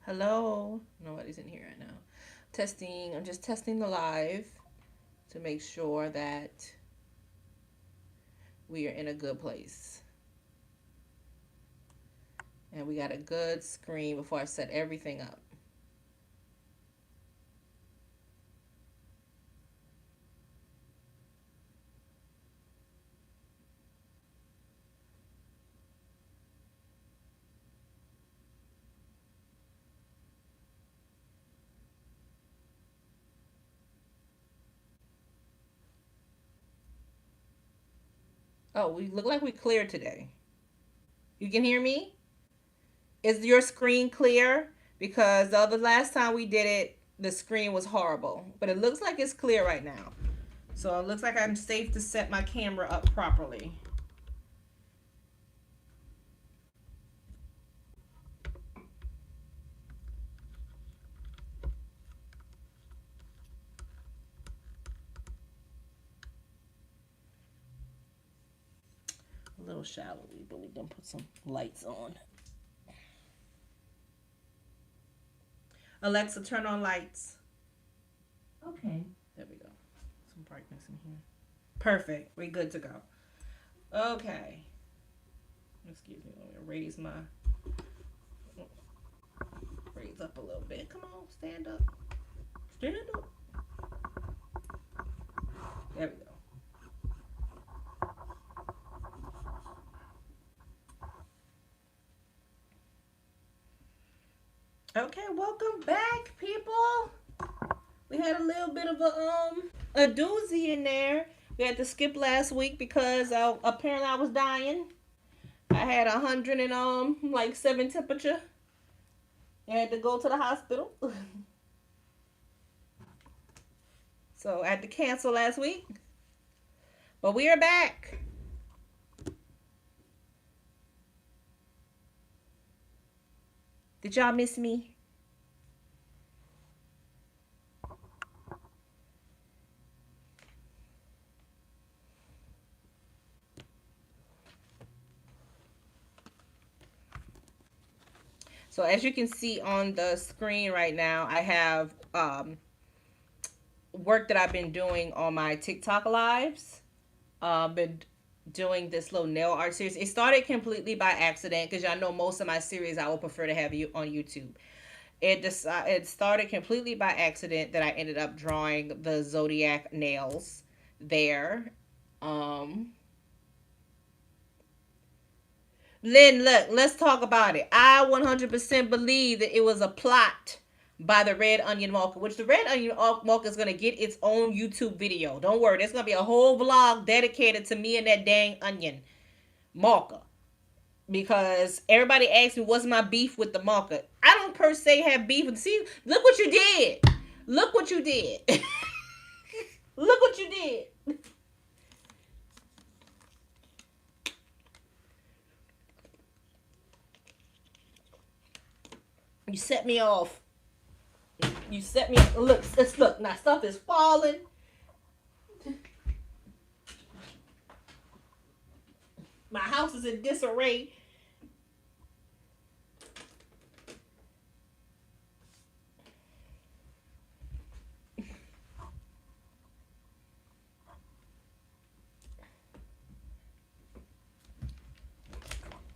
Hello. Nobody's in here right now. Testing. I'm just testing the live to make sure that we are in a good place. And we got a good screen before I set everything up. Oh, we look like we cleared today. You can hear me? Is your screen clear? Because the other last time we did it, the screen was horrible. But it looks like it's clear right now. So it looks like I'm safe to set my camera up properly. A little shallowly, but we can put some lights on. Alexa, turn on lights. Okay. There we go. Some brightness in here. Perfect. We're good to go. Okay. Excuse me. Let me raise up a little bit. Come on, stand up. Stand up. There we go. Okay, welcome back, people. We had a little bit of a doozy in there. We had to skip last week because apparently I was dying. I had 100 and like 7 temperature. I had to go to the hospital. So I had to cancel last week. But we are back. Did y'all miss me? So as you can see on the screen right now, I have work that I've been doing on my TikTok lives. Been doing this little nail art series. It started completely by accident because y'all know most of my series I would prefer to have you on YouTube. It started completely by accident that I ended up drawing the zodiac nails there. Um, Lynn, look, let's talk about it. I 100% believe that it was a plot by the Red Onion Mocha, which the Red Onion Mocha is going to get its own YouTube video. Don't worry, there's going to be a whole vlog dedicated to me and that dang onion Mocha. Because everybody asks me what's my beef with the Mocha. I don't per se have beef with. See, look what you did. Look what you did. Look what you did. You set me off. You set me. Look, let's look. Now stuff is falling. My house is in disarray.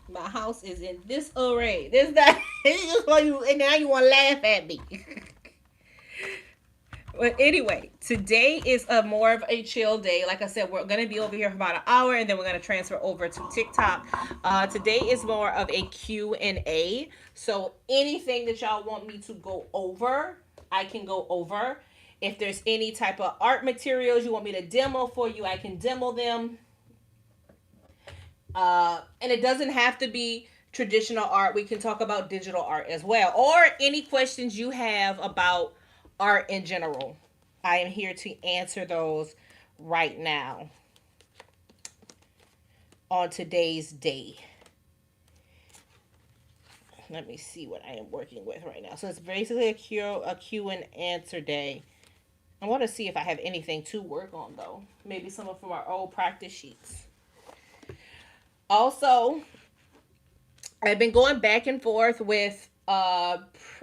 My house is in disarray. This that. This is why you. And now you want to laugh at me. But anyway, today is a more of a chill day. Like I said, we're gonna be over here for about an hour, and then we're gonna transfer over to TikTok. Today is more of a Q&A. So anything that y'all want me to go over, I can go over. If there's any type of art materials you want me to demo for you, I can demo them. And it doesn't have to be traditional art. We can talk about digital art as well, or any questions you have about art in general. I am here to answer those right now on today's day. Let me see what I am working with right now. So it's basically a Q and answer day. I want to see if I have anything to work on though. Maybe some of from our old practice sheets. Also, I've been going back and forth with uh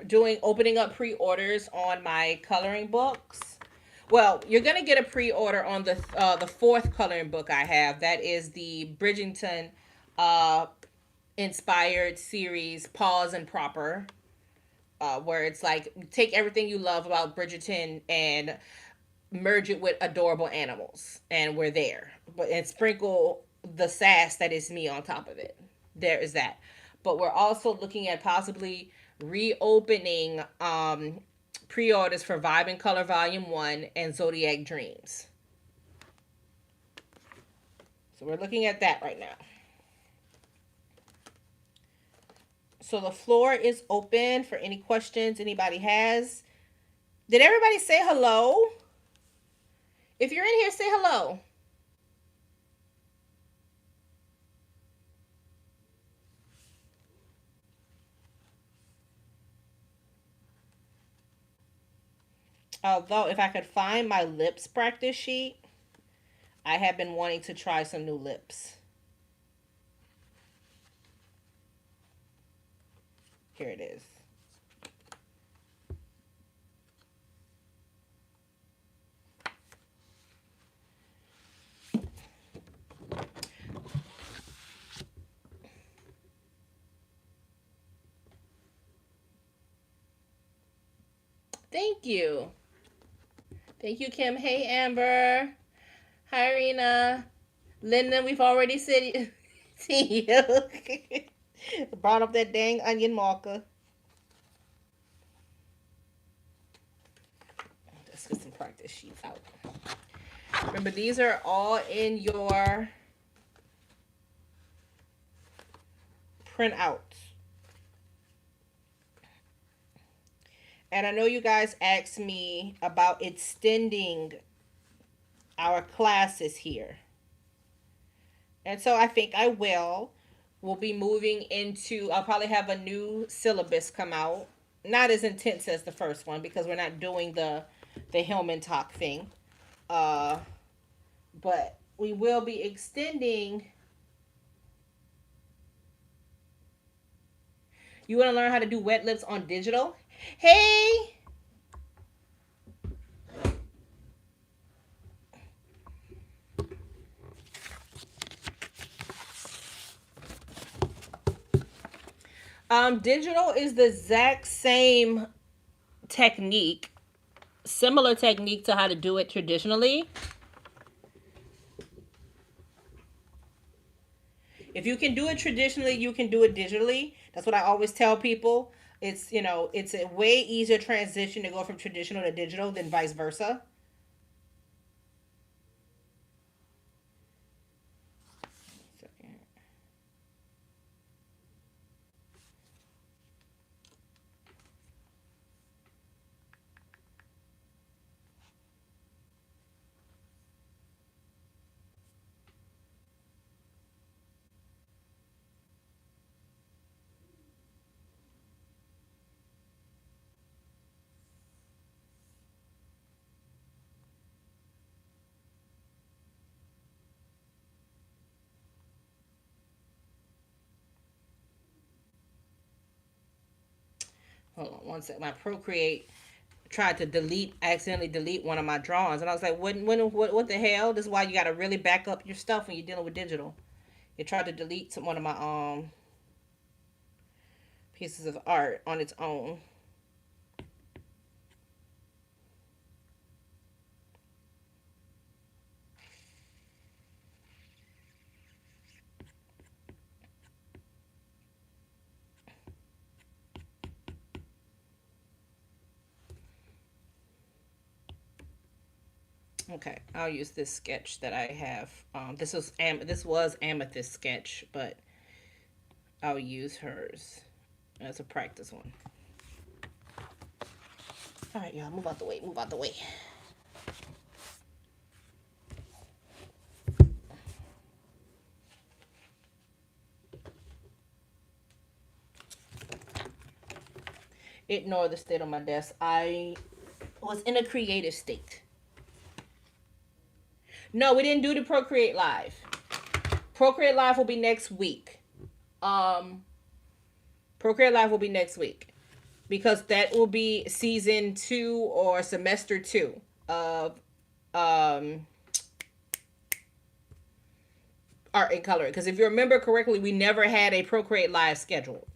doing opening up pre-orders on my coloring books. Well, you're gonna get a pre-order on the fourth coloring book I have. That is the Bridgerton uh inspired series, Pause and Proper, where it's like take everything you love about Bridgerton and merge it with adorable animals, and we're there. But and sprinkle the sass that is me on top of it. There is that. But we're also looking at possibly reopening pre-orders for Vibe and Color Volume 1 and Zodiac Dreams. So we're looking at that right now. So the floor is open for any questions anybody has. Did everybody say hello? If you're in here, say hello. Although, if I could find my lips practice sheet, I have been wanting to try some new lips. Here it is. Thank you. Thank you, Kim. Hey, Amber. Hi, Irina. Linda, we've already said see you. Brought up that dang onion marker. Let's get some practice sheets out. Remember, these are all in your printouts. And I know you guys asked me about extending our classes here. And so I think I will. We'll be moving into, I'll probably have a new syllabus come out. Not as intense as the first one because we're not doing the Hillman talk thing. Uh, but we will be extending. You want to learn how to do wet lips on digital? Hey! Digital is the exact same technique, similar technique to how to do it traditionally. If you can do it traditionally, you can do it digitally. That's what I always tell people. It's, it's a way easier transition to go from traditional to digital than vice versa. Hold on one sec. My Procreate tried to accidentally delete one of my drawings, and I was like, what the hell? This is why you got to really back up your stuff when you're dealing with digital. It tried to delete one of my pieces of art on its own. Okay, I'll use this sketch that I have. This was Amethyst sketch, but I'll use hers as a practice one. All right, y'all, move out the way. Move out the way. Ignore the state on my desk. I was in a creative state. No, we didn't do the Procreate Live. Procreate Live will be next week. Procreate Live will be next week. because that will be season 2 or semester 2 of um art and color. Because if you remember correctly, we never had a Procreate Live scheduled.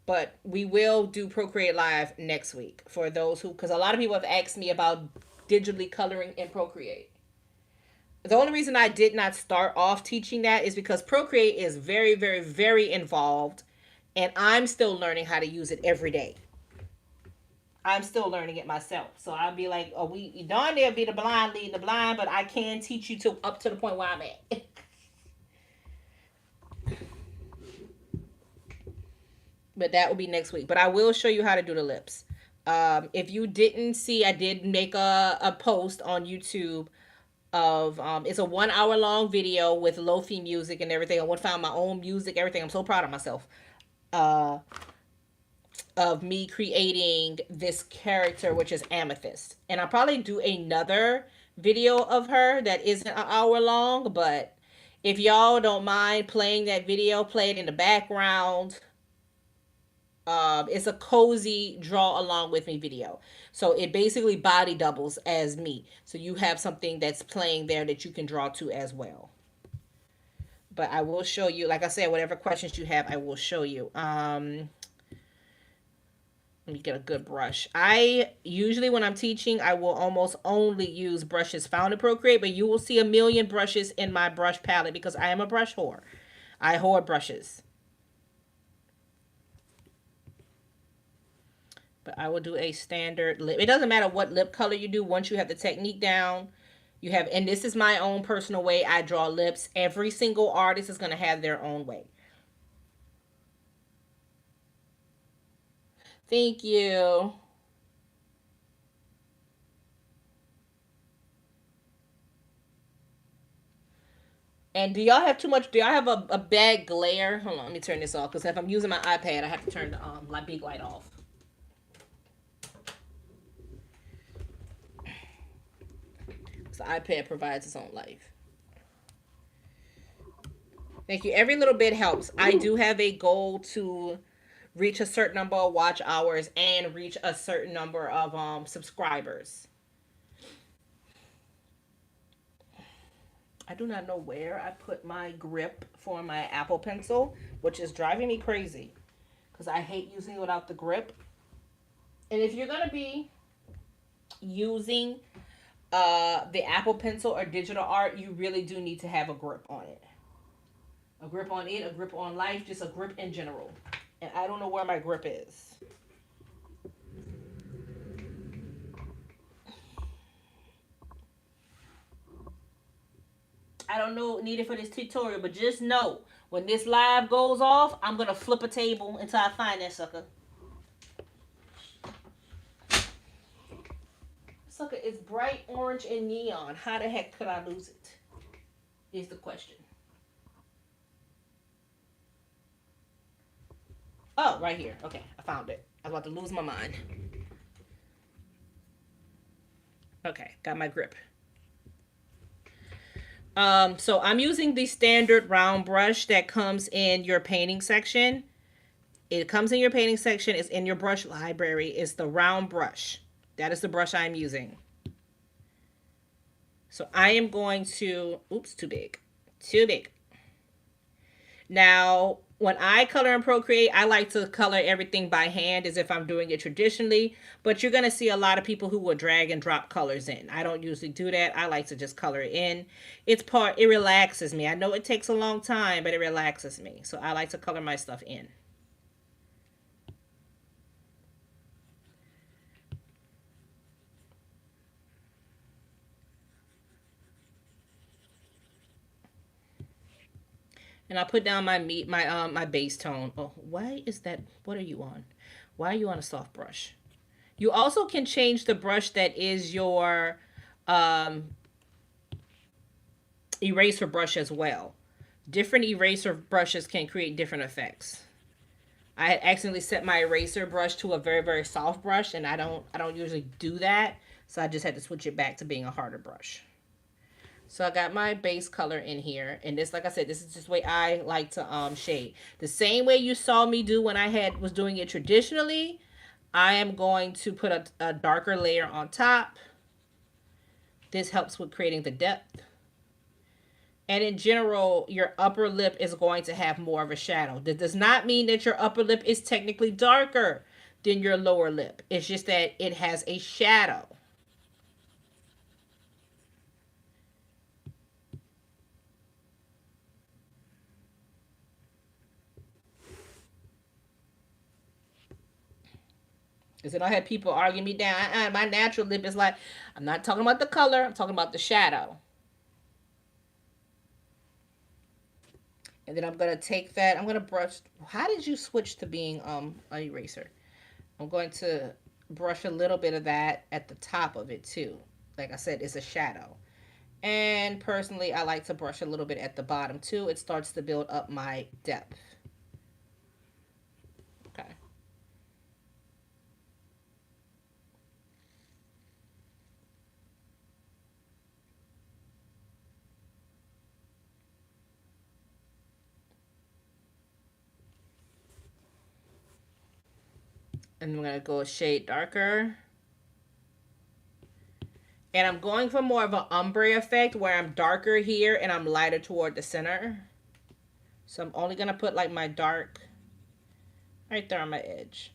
But we will do Procreate Live next week for those who, because a lot of people have asked me about digitally coloring in Procreate. The only reason I did not start off teaching that is because Procreate is very, very, very involved, and I'm still learning how to use it every day. I'm still learning it myself. So I'll be like, oh, we darn near be the blind leading the blind, but I can teach you to up to the point where I'm at. But that will be next week. But I will show you how to do the lips. If you didn't see, I did make a post on YouTube of it's a 1 hour long video with lofi music and everything. I would find my own music, everything. I'm so proud of myself. Uh, of me creating this character, which is Amethyst. And I'll probably do another video of her that isn't an hour long, but if y'all don't mind playing that video, play it in the background. It's a cozy draw along with me video. So it basically body doubles as me. So you have something that's playing there that you can draw to as well. But I will show you, like I said, whatever questions you have, I will show you. Let me get a good brush. I usually, when I'm teaching, I will almost only use brushes found in Procreate, but you will see a million brushes in my brush palette because I am a brush whore. I hoard brushes. But I will do a standard lip. It doesn't matter what lip color you do. Once you have the technique down, you have, and this is my own personal way I draw lips. Every single artist is going to have their own way. Thank you. And do y'all have too much? Do y'all have a bad glare? Hold on, let me turn this off because if I'm using my iPad, I have to turn the big light off. So the iPad provides its own life. Thank you. Every little bit helps. I do have a goal to reach a certain number of watch hours and reach a certain number of subscribers. I do not know where I put my grip for my Apple Pencil, which is driving me crazy because I hate using it without the grip. And if you're gonna be using the Apple Pencil or digital art, you really do need to have a grip on it. A grip on it, a grip on life, just a grip in general. And I don't know where my grip is. I don't know needed for this tutorial, but just know when this live goes off, I'm gonna flip a table until I find that sucker. Sucker is bright orange and neon. How the heck could I lose it? Is the question. Oh, right here. Okay, I found it. I was about to lose my mind. Okay, got my grip. So I'm using the standard round brush that comes in your painting section. It comes in your painting section. It's in your brush library. It's the round brush. That is the brush I'm using. So I am going to, oops, too big. Too big. Now, when I color in Procreate, I like to color everything by hand as if I'm doing it traditionally. But you're going to see a lot of people who will drag and drop colors in. I don't usually do that. I like to just color it in. It relaxes me. I know it takes a long time, but it relaxes me. So I like to color my stuff in. And I put down my base tone. Oh, why is that? What are you on? Why are you on a soft brush? You also can change the brush that is your um, eraser brush as well. Different eraser brushes can create different effects. I had accidentally set my eraser brush to a very, very soft brush, and I don't usually do that, so I just had to switch it back to being a harder brush. So I got my base color in here, and this, like I said, this is just the way I like to shade. The same way you saw me do when I was doing it traditionally. I am going to put a darker layer on top. This helps with creating the depth. And in general, your upper lip is going to have more of a shadow. That does not mean that your upper lip is technically darker than your lower lip. It's just that it has a shadow. Because then I had people argue me down. My natural lip is like, I'm not talking about the color, I'm talking about the shadow. And then I'm gonna take that. I'm gonna brush. How did you switch to being an eraser? I'm going to brush a little bit of that at the top of it too. Like I said, it's a shadow. And personally, I like to brush a little bit at the bottom too. It starts to build up my depth. Okay. And I'm gonna go a shade darker. And I'm going for more of an ombre effect where I'm darker here and I'm lighter toward the center. So I'm only gonna put like my dark right there on my edge.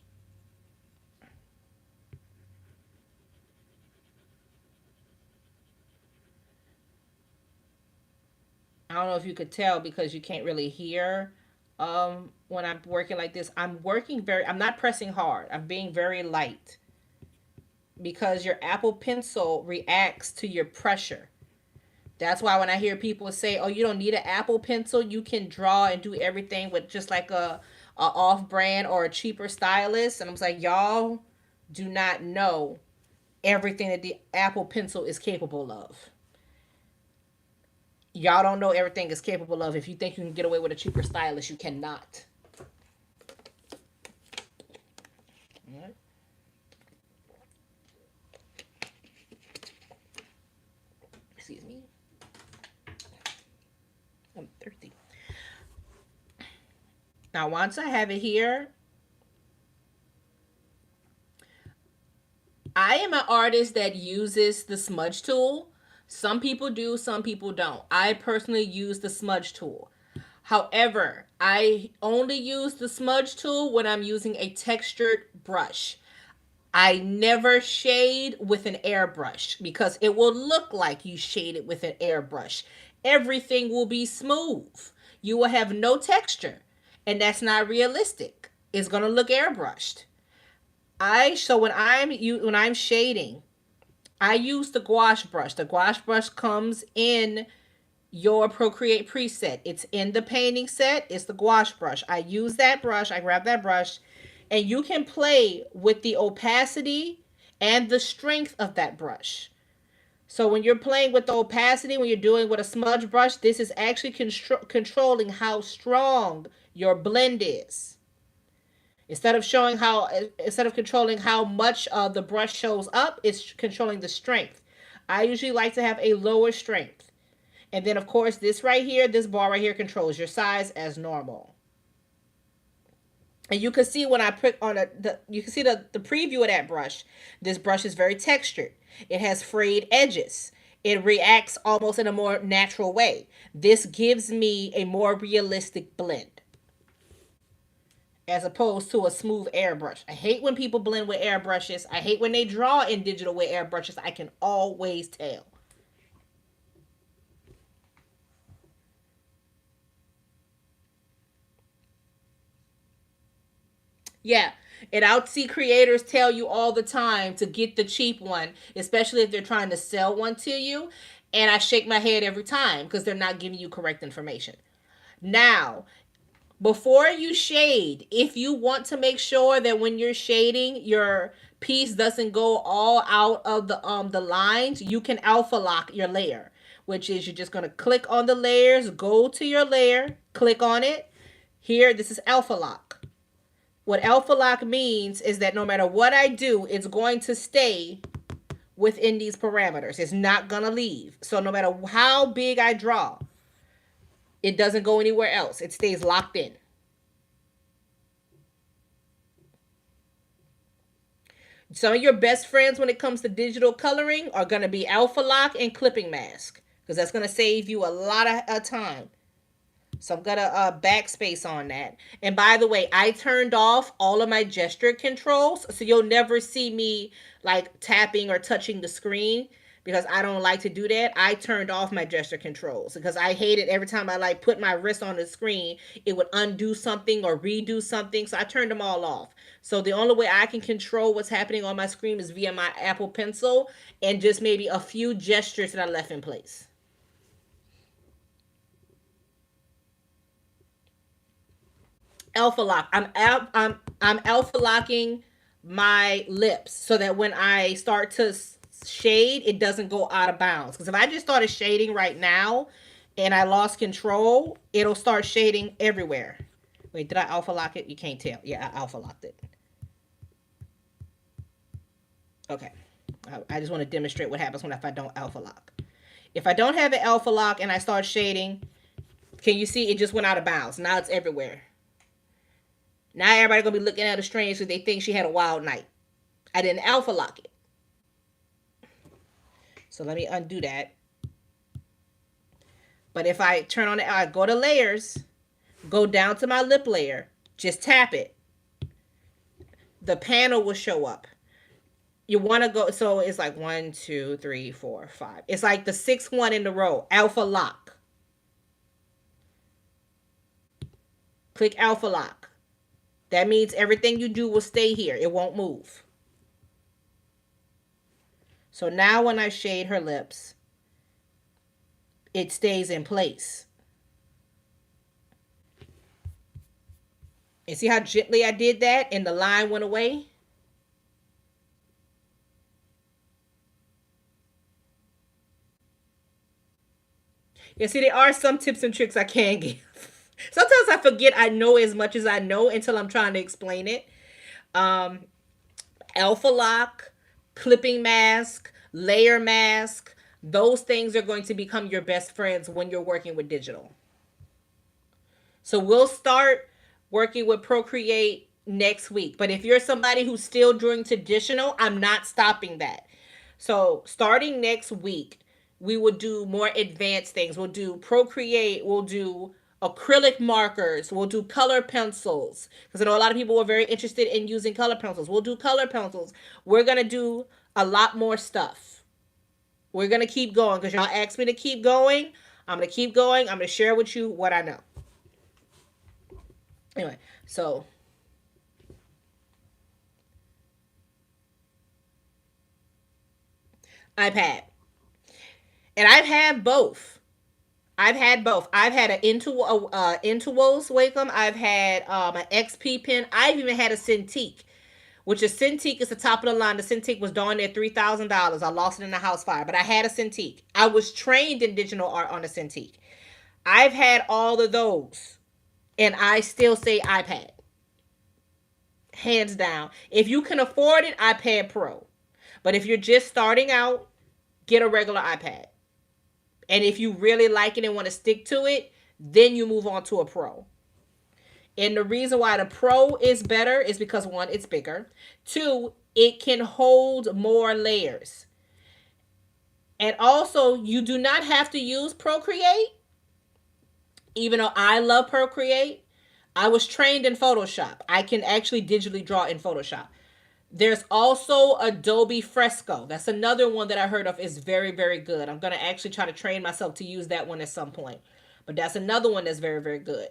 I don't know if you could tell because you can't really hear when I'm working like this. I'm not pressing hard. I'm being very light because your Apple Pencil reacts to your pressure. That's why when I hear people say, "Oh, you don't need an Apple Pencil. You can draw and do everything with just like a off-brand or a cheaper stylus." And I'm like, y'all do not know everything that the Apple Pencil is capable of. Y'all don't know everything is capable of. If you think you can get away with a cheaper stylus, you cannot. All right. Excuse me. I'm thirsty. Now, once I have it here, I am an artist that uses the smudge tool. Some people do, some people don't. I personally use the smudge tool. However, I only use the smudge tool when I'm using a textured brush. I never shade with an airbrush because it will look like you shaded with an airbrush. Everything will be smooth. You will have no texture, and that's not realistic. It's going to look airbrushed. When I'm shading, I use the gouache brush. The gouache brush comes in your Procreate preset. It's in the painting set. It's the gouache brush. I use that brush. I grab that brush, and you can play with the opacity and the strength of that brush. So when you're playing with the opacity, when you're doing with a smudge brush, this is actually controlling how strong your blend is. Instead of controlling how much the brush shows up, it's controlling the strength. I usually like to have a lower strength. And then of course this right here, this bar right here controls your size as normal. And you can see when I put on you can see the preview of that brush. This brush is very textured. It has frayed edges. It reacts almost in a more natural way. This gives me a more realistic blend as opposed to a smooth airbrush. I hate when people blend with airbrushes. I hate when they draw in digital with airbrushes. I can always tell. Yeah. And I'll see creators tell you all the time to get the cheap one, especially if they're trying to sell one to you. And I shake my head every time because they're not giving you correct information. Now, before you shade, if you want to make sure that when you're shading, your piece doesn't go all out of the lines, you can alpha lock your layer, which is you're just gonna click on the layers, go to your layer, click on it. Here, this is alpha lock. What alpha lock means is that no matter what I do, it's going to stay within these parameters. It's not gonna leave. So no matter how big I draw, it doesn't go anywhere else. It stays locked in. Some of your best friends when it comes to digital coloring are going to be Alpha Lock and Clipping Mask because that's going to save you a lot of time. So I'm gonna backspace on that. And by the way, I turned off all of my gesture controls, so you'll never see me like tapping or touching the screen because I don't like to do that. I turned off my gesture controls because I hated every time I like put my wrist on the screen, it would undo something or redo something. So I turned them all off. So the only way I can control what's happening on my screen is via my Apple Pencil and just maybe a few gestures that I left in place. Alpha lock. I'm alpha locking my lips so that when I start to shade, it doesn't go out of bounds. Because if I just started shading right now and I lost control, it'll start shading everywhere. Wait, did I alpha lock it? You can't tell. Yeah, I alpha locked it. Okay. I just want to demonstrate what happens when if I don't alpha lock. If I don't have an alpha lock and I start shading, can you see it just went out of bounds? Now it's everywhere. Now everybody gonna be looking at her strange because they think she had a wild night. I didn't alpha lock it. So let me undo that. But if I turn on it, I go to layers, go down to my lip layer, just tap it. The panel will show up. You want to go, so it's like 1, 2, 3, 4, 5. It's like the sixth one in the row, alpha lock. Click alpha lock. That means everything you do will stay here. It won't move. So now when I shade her lips, it stays in place. And see how gently I did that and the line went away? Yeah, see, there are some tips and tricks I can give. Sometimes I forget I know as much as I know until I'm trying to explain it. Um, Alpha lock, clipping mask, layer mask, those things are going to become your best friends when you're working with digital. So we'll start working with Procreate next week. But if you're somebody who's still doing traditional, I'm not stopping that. So starting next week, we will do more advanced things. We'll do Procreate, we'll do acrylic markers, we'll do color pencils. Because I know a lot of people were very interested in using color pencils. We'll do color pencils. We're going to do a lot more stuff. We're going to keep going because y'all asked me to keep going. I'm going to keep going. I'm going to share with you what I know. Anyway, so iPad. And I've had both. I've had both. I've had an Intuos Wacom. I've had an XP pen. I've even had a Cintiq, which is Cintiq is the top of the line. The Cintiq was darn near $3,000. I lost it in a house fire, but I had a Cintiq. I was trained in digital art on a Cintiq. I've had all of those, and I still say iPad, hands down. If you can afford it, iPad Pro. But if you're just starting out, get a regular iPad. And if you really like it and want to stick to it, then you move on to a Pro. And the reason why the Pro is better is because one, it's bigger. Two, it can hold more layers. And also, you do not have to use Procreate. Even though I love Procreate, I was trained in Photoshop. I can actually digitally draw in Photoshop. There's also Adobe Fresco. That's another one that I heard of is very, very good. I'm going to actually try to train myself to use that one at some point. But that's another one that's very, very good.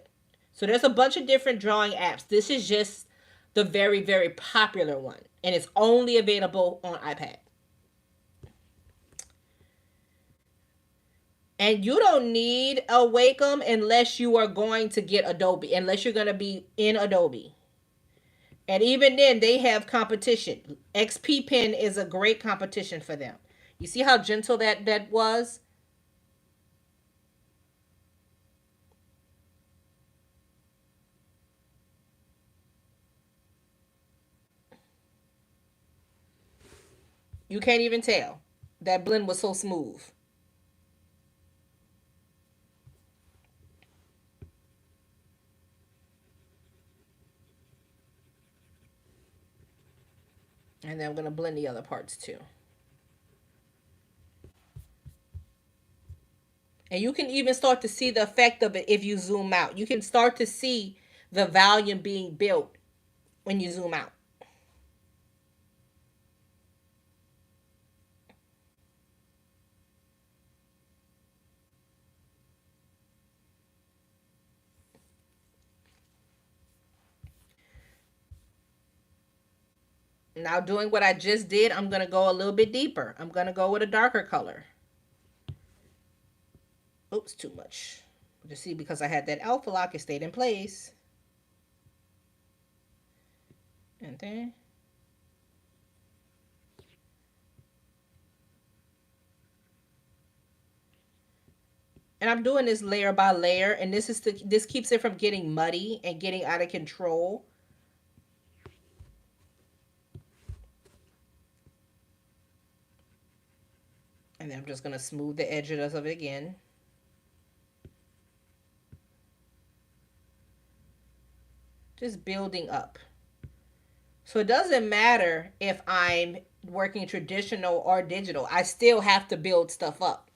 So there's a bunch of different drawing apps. This is just the very, very popular one. And it's only available on iPad. And you don't need a Wacom unless you are going to get Adobe, unless you're going to be in Adobe. And even then, they have competition. XP Pen is a great competition for them. You see how gentle that was? You can't even tell. That blend was so smooth. And then I'm going to blend the other parts too. And you can even start to see the effect of it if you zoom out. You can start to see the volume being built when you zoom out. Now, doing what I just did, I'm going to go a little bit deeper. I'm going to go with a darker color. Oops, too much. You see, because I had that alpha lock, it stayed in place. And then, and I'm doing this layer by layer, and this keeps it from getting muddy and getting out of control. And then I'm just going to smooth the edges of it again. Just building up. So it doesn't matter if I'm working traditional or digital. I still have to build stuff up.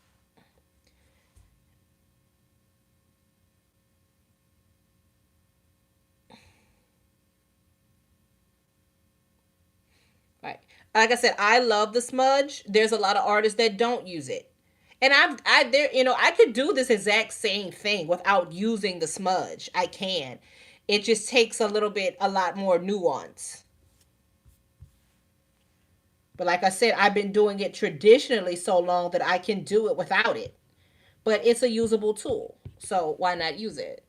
Right. Like I said, I love the smudge. There's a lot of artists that don't use it. And I could do this exact same thing without using the smudge. I can. It just takes a lot more nuance. But like I said, I've been doing it traditionally so long that I can do it without it. But it's a usable tool. So why not use it?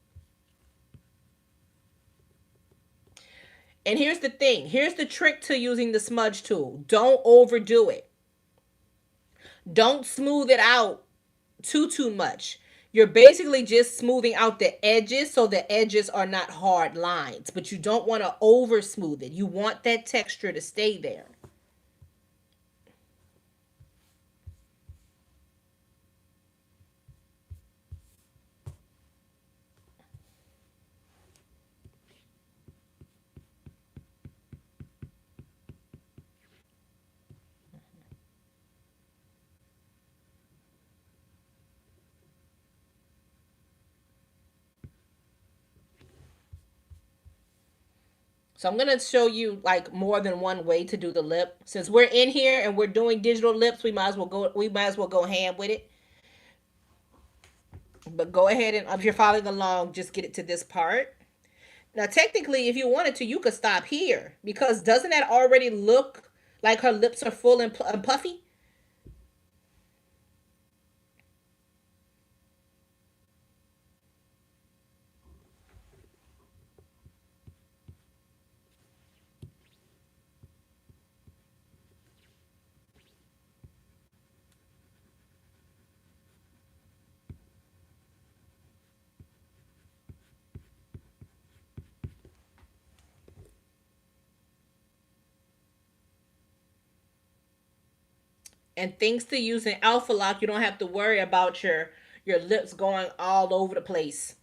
And here's the thing. Here's the trick to using the smudge tool. Don't overdo it. Don't smooth it out too much. You're basically just smoothing out the edges so the edges are not hard lines, but you don't want to over smooth it. You want that texture to stay there. So I'm gonna show you like more than one way to do the lip. Since we're in here and we're doing digital lips, we might as well go ham with it. But go ahead and if you're following along, just get it to this part. Now technically if you wanted to, you could stop here because doesn't that already look like her lips are full and puffy? And thanks to using Alpha Lock, you don't have to worry about your lips going all over the place.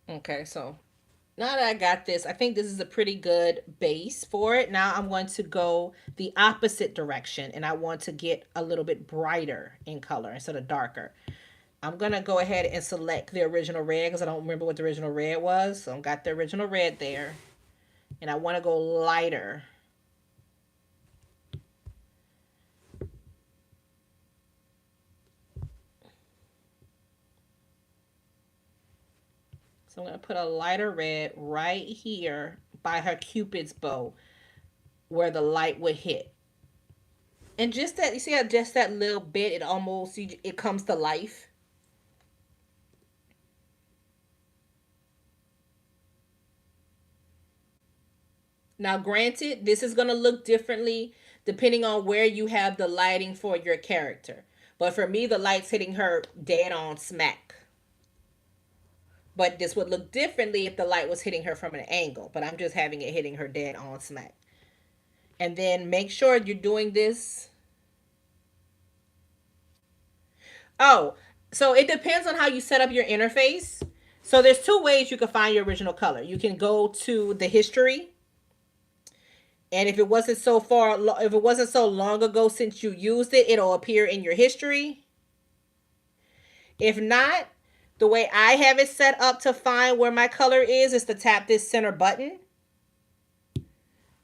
Okay, so now that I got this, I think this is a pretty good base for it. Now I'm going to go the opposite direction and I want to get a little bit brighter in color instead of darker. I'm going to go ahead and select the original red because I don't remember what the original red was. So I've got the original red there. And I want to go lighter. So I'm going to put a lighter red right here by her cupid's bow where the light would hit. And just that, you see how just that little bit, it comes to life. Now, granted, this is going to look differently depending on where you have the lighting for your character. But for me, the light's hitting her dead on smack. But this would look differently if the light was hitting her from an angle. But I'm just having it hitting her dead on smack. And then make sure you're doing this. Oh, so it depends on how you set up your interface. So there's two ways you can find your original color. You can go to the history, and if it wasn't so long ago since you used it, it'll appear in your history. If not, the way I have it set up to find where my color is to tap this center button.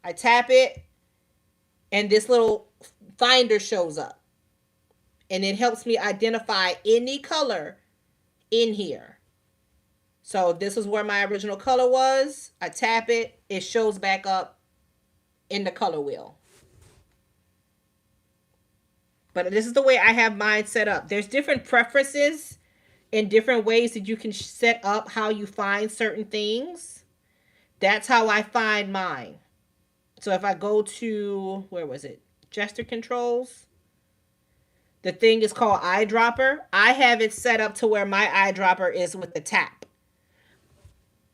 I tap it, and this little finder shows up, and it helps me identify any color in here. So this is where my original color was. I tap it, it shows back up in the color wheel. But this is the way I have mine set up. There's different preferences and different ways that you can set up how you find certain things. That's how I find mine. So if I go to, where was it? Gesture controls. The thing is called eyedropper. I have it set up to where my eyedropper is with the tap.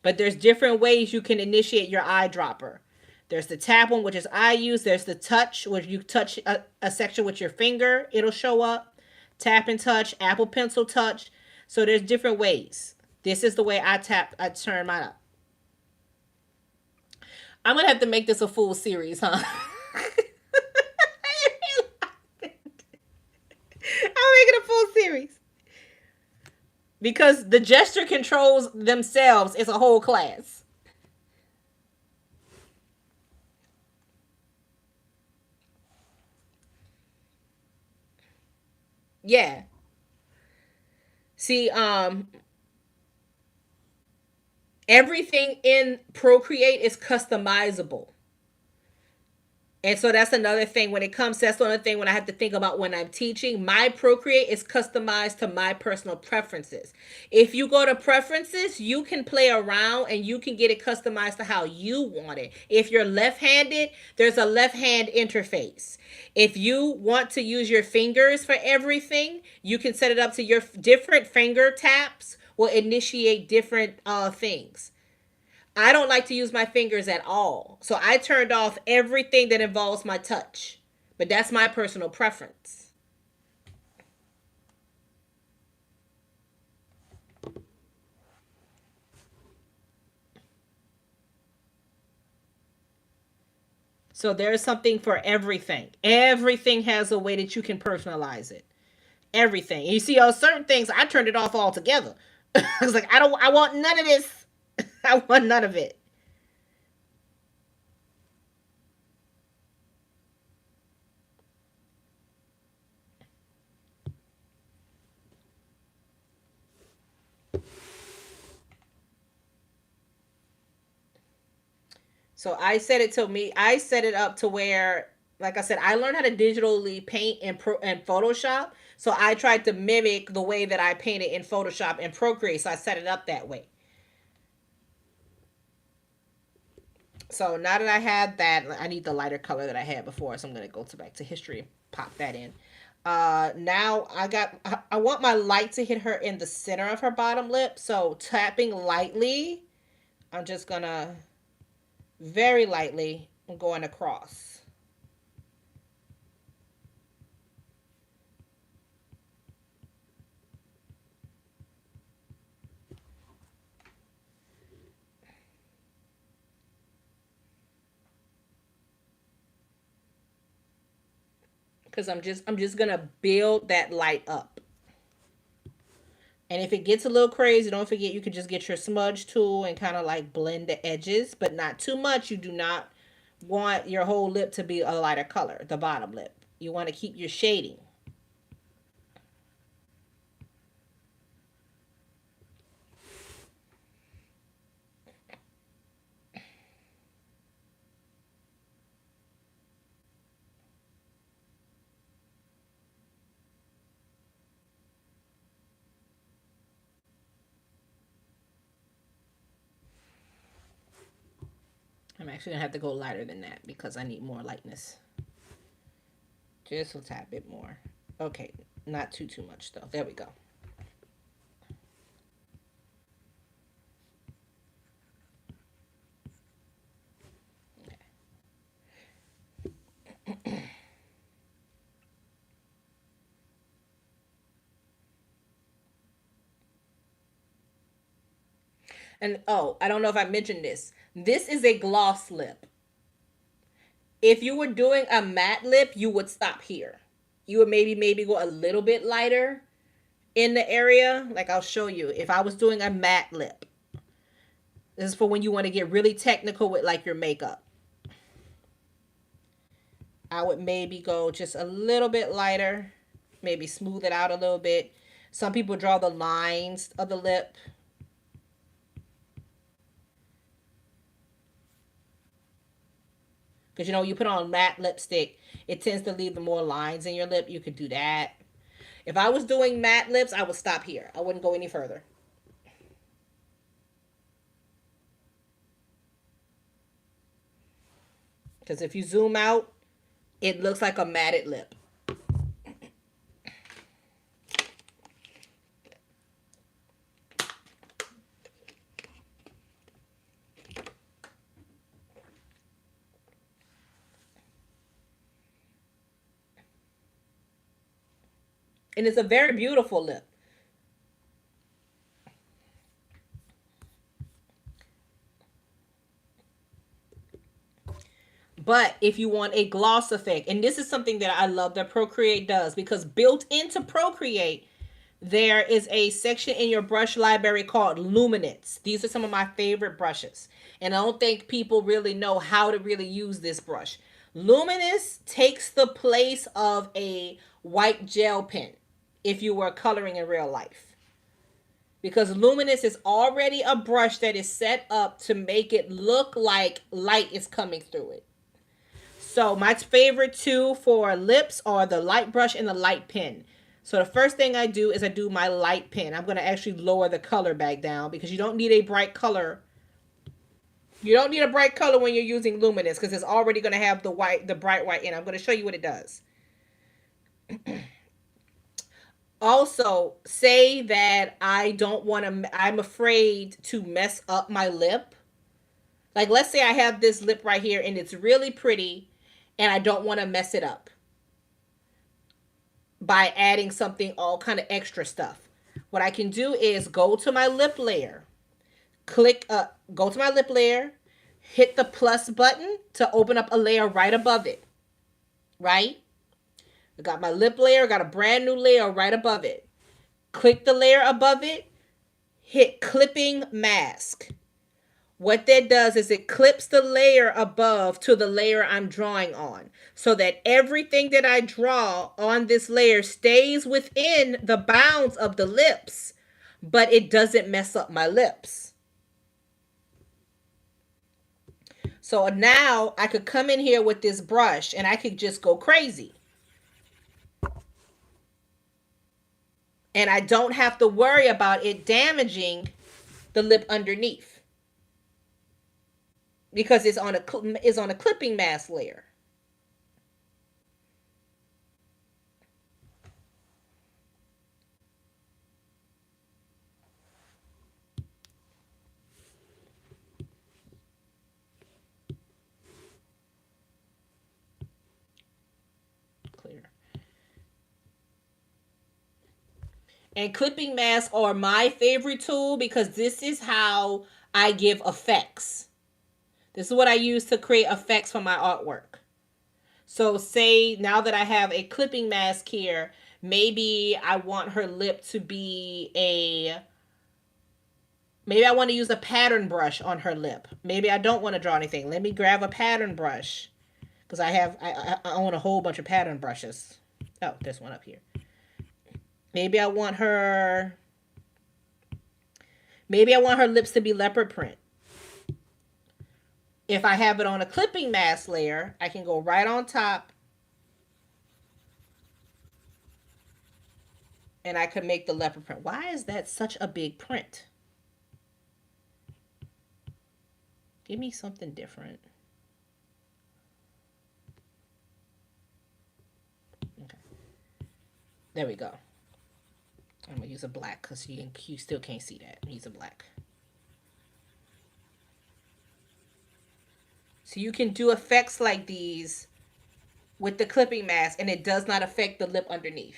But there's different ways you can initiate your eyedropper. There's the tap one, which is I use. There's the touch, which you touch a section with your finger, it'll show up. Tap and touch, Apple Pencil touch. So there's different ways. This is the way I turn mine up. I'm gonna have to make this a full series, huh? I'll make it a full series. Because the gesture controls themselves is a whole class. Yeah. See, everything in Procreate is customizable. And so that's another thing when it comes, that's another thing when I have to think about when I'm teaching. My Procreate is customized to my personal preferences. If you go to preferences, you can play around and you can get it customized to how you want it. If you're left handed, there's a left hand interface. If you want to use your fingers for everything, you can set it up to your different finger taps will initiate different things. I don't like to use my fingers at all. So I turned off everything that involves my touch. But that's my personal preference. So there's something for everything. Everything has a way that you can personalize it. Everything. And you see, certain things, I turned it off altogether. I was like, I want none of this. I want none of it. So I set it up to where, like I said, I learned how to digitally paint in Photoshop. So I tried to mimic the way that I painted in Photoshop and Procreate. So I set it up that way. So now that I had that, I need the lighter color that I had before. So I'm gonna go back to history and pop that in. Now I want my light to hit her in the center of her bottom lip. So tapping lightly, I'm just gonna very lightly going across. Because I'm just gonna build that light up. And if it gets a little crazy, don't forget you can just get your smudge tool and kind of like blend the edges, but not too much. You do not want your whole lip to be a lighter color, the bottom lip. You want to keep your shading. I'm actually gonna have to go lighter than that because I need more lightness. Just a tad bit more. Okay, not too much though. There we go. And oh, I don't know if I mentioned this. This is a gloss lip. If you were doing a matte lip, you would stop here. You would maybe go a little bit lighter in the area. Like I'll show you. If I was doing a matte lip, this is for when you want to get really technical with like your makeup. I would maybe go just a little bit lighter, maybe smooth it out a little bit. Some people draw the lines of the lip. Because you know, you put on matte lipstick, it tends to leave the more lines in your lip. You could do that. If I was doing matte lips, I would stop here. I wouldn't go any further. Because if you zoom out, it looks like a matted lip. And it's a very beautiful lip. But if you want a gloss effect, and this is something that I love that Procreate does, because built into Procreate, there is a section in your brush library called luminance. These are some of my favorite brushes. And I don't think people really know how to really use this brush. Luminous takes the place of a white gel pen if you were coloring in real life. Because luminous is already a brush that is set up to make it look like light is coming through it. So my favorite two for lips are the light brush and the light pen. So the first thing I do is I do my light pen. I'm going to actually lower the color back down because you don't need a bright color. You don't need a bright color when you're using luminous because it's already going to have the bright white in. I'm going to show you what it does. Also, say that I don't want to, I'm afraid to mess up my lip. Like let's say I have this lip right here and it's really pretty and I don't want to mess it up by adding something, all kind of extra stuff. What I can do is go to my lip layer, go to my lip layer, hit the plus button to open up a layer right above it. Right? I got my lip layer, got a brand new layer right above it. Click the layer above it, hit clipping mask. What that does is it clips the layer above to the layer I'm drawing on so that everything that I draw on this layer stays within the bounds of the lips, but it doesn't mess up my lips. So now I could come in here with this brush and I could just go crazy. And I don't have to worry about it damaging the lip underneath because it's on a clipping mask layer. Clear. And clipping masks are my favorite tool because this is how I give effects. This is what I use to create effects for my artwork. So say now that I have a clipping mask here, maybe I want her lip to be maybe I want to use a pattern brush on her lip. Maybe I don't want to draw anything. Let me grab a pattern brush because I own a whole bunch of pattern brushes. Oh, there's one up here. Maybe I want her lips to be leopard print. If I have it on a clipping mask layer, I can go right on top and I could make the leopard print. Why is that such a big print? Give me something different. Okay. There we go. I'm going to use a black because you still can't see that. Use a black. So you can do effects like these with the clipping mask and it does not affect the lip underneath.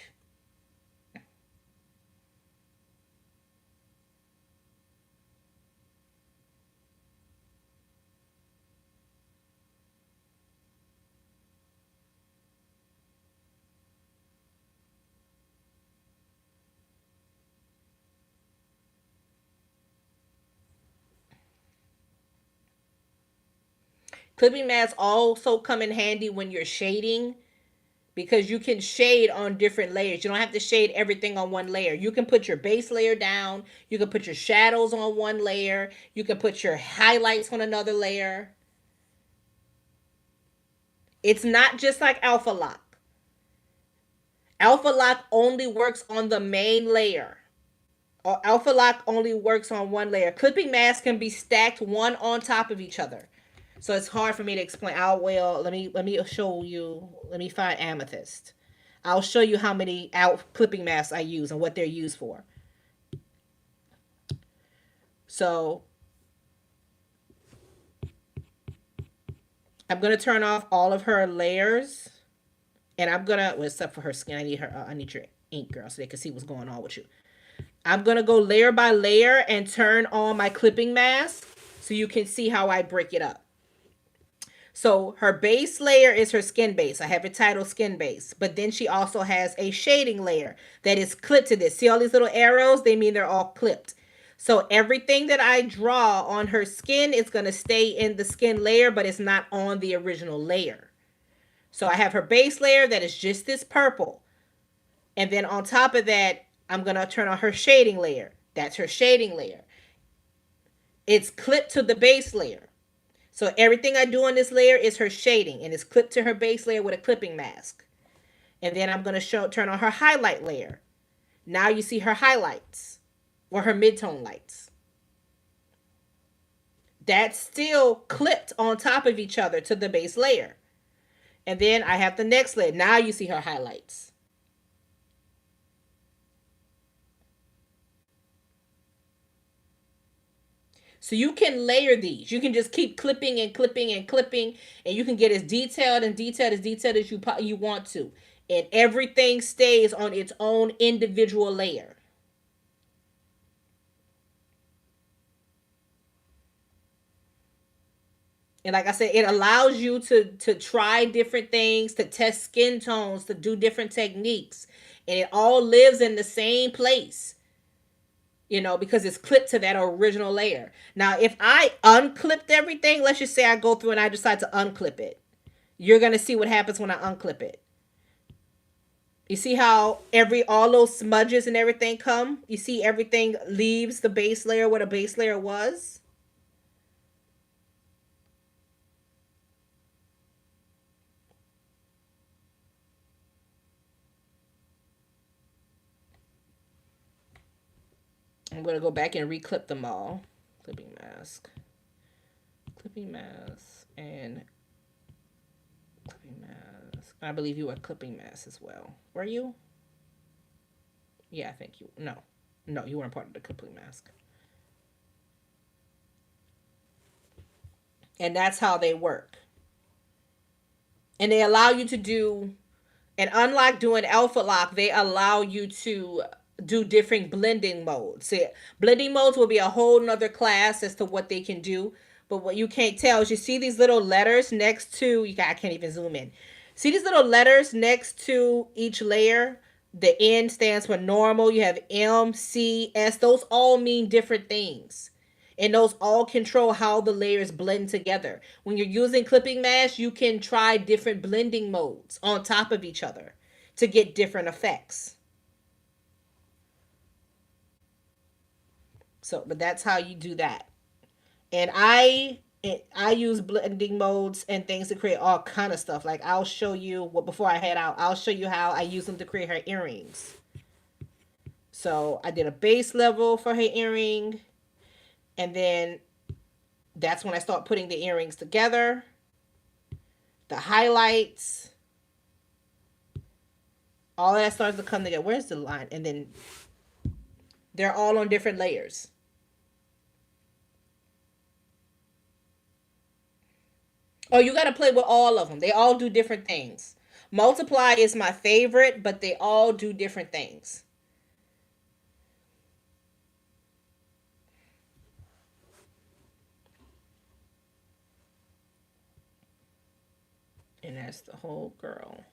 Clipping masks also come in handy when you're shading, because you can shade on different layers. You don't have to shade everything on one layer. You can put your base layer down. You can put your shadows on one layer. You can put your highlights on another layer. It's not just like Alpha Lock. Alpha Lock only works on the main layer. Or Alpha Lock only works on one layer. Clipping masks can be stacked one on top of each other. So it's hard for me to explain. Let me show you. Let me find amethyst. I'll show you how many out clipping masks I use and what they're used for. So I'm gonna turn off all of her layers, and I'm gonna, well, except for her skin. I need your ink, girl, so they can see what's going on with you. I'm gonna go layer by layer and turn on my clipping mask so you can see how I break it up. So her base layer is her skin base. I have it titled skin base. But then she also has a shading layer that is clipped to this. See all these little arrows? They mean they're all clipped. So everything that I draw on her skin is going to stay in the skin layer, but it's not on the original layer. So I have her base layer that is just this purple. And then on top of that, I'm going to turn on her shading layer. That's her shading layer. It's clipped to the base layer. So everything I do on this layer is her shading, and it's clipped to her base layer with a clipping mask. And then I'm going to turn on her highlight layer. Now you see her highlights or her midtone lights. That's still clipped on top of each other to the base layer. And then I have the next layer. Now you see her highlights. So you can layer these. You can just keep clipping and clipping and clipping, and you can get as detailed as you want to. And everything stays on its own individual layer. And like I said, it allows you to try different things, to test skin tones, to do different techniques. And it all lives in the same place, because it's clipped to that original layer. Now, if I unclipped everything, let's just say I go through and I decide to unclip it, you're going to see what happens when I unclip it. You see how all those smudges and everything come? You see everything leaves the base layer where the base layer was? I'm going to go back and reclip them all. Clipping mask. Clipping mask. And clipping mask. I believe you were clipping mask as well. Were you? Yeah, I think you. No. No, you weren't part of the clipping mask. And that's how they work. And they allow you to do, and unlike doing Alpha Lock, they allow you to do different blending modes. See, blending modes will be a whole nother class as to what they can do. But what you can't tell is you see these little letters next to, I can't even zoom in. See these little letters next to each layer? The N stands for normal. You have M, C, S. Those all mean different things. And those all control how the layers blend together. When you're using clipping masks, you can try different blending modes on top of each other to get different effects. So, but that's how you do that. And I use blending modes and things to create all kind of stuff. Like I'll show you what before I head out. I'll show you how I use them to create her earrings. So I did a base level for her earring, and then that's when I start putting the earrings together. The highlights, all of that starts to come together. Where's the line? And then they're all on different layers. Oh, you got to play with all of them. They all do different things. Multiply is my favorite, but they all do different things. And that's the whole girl.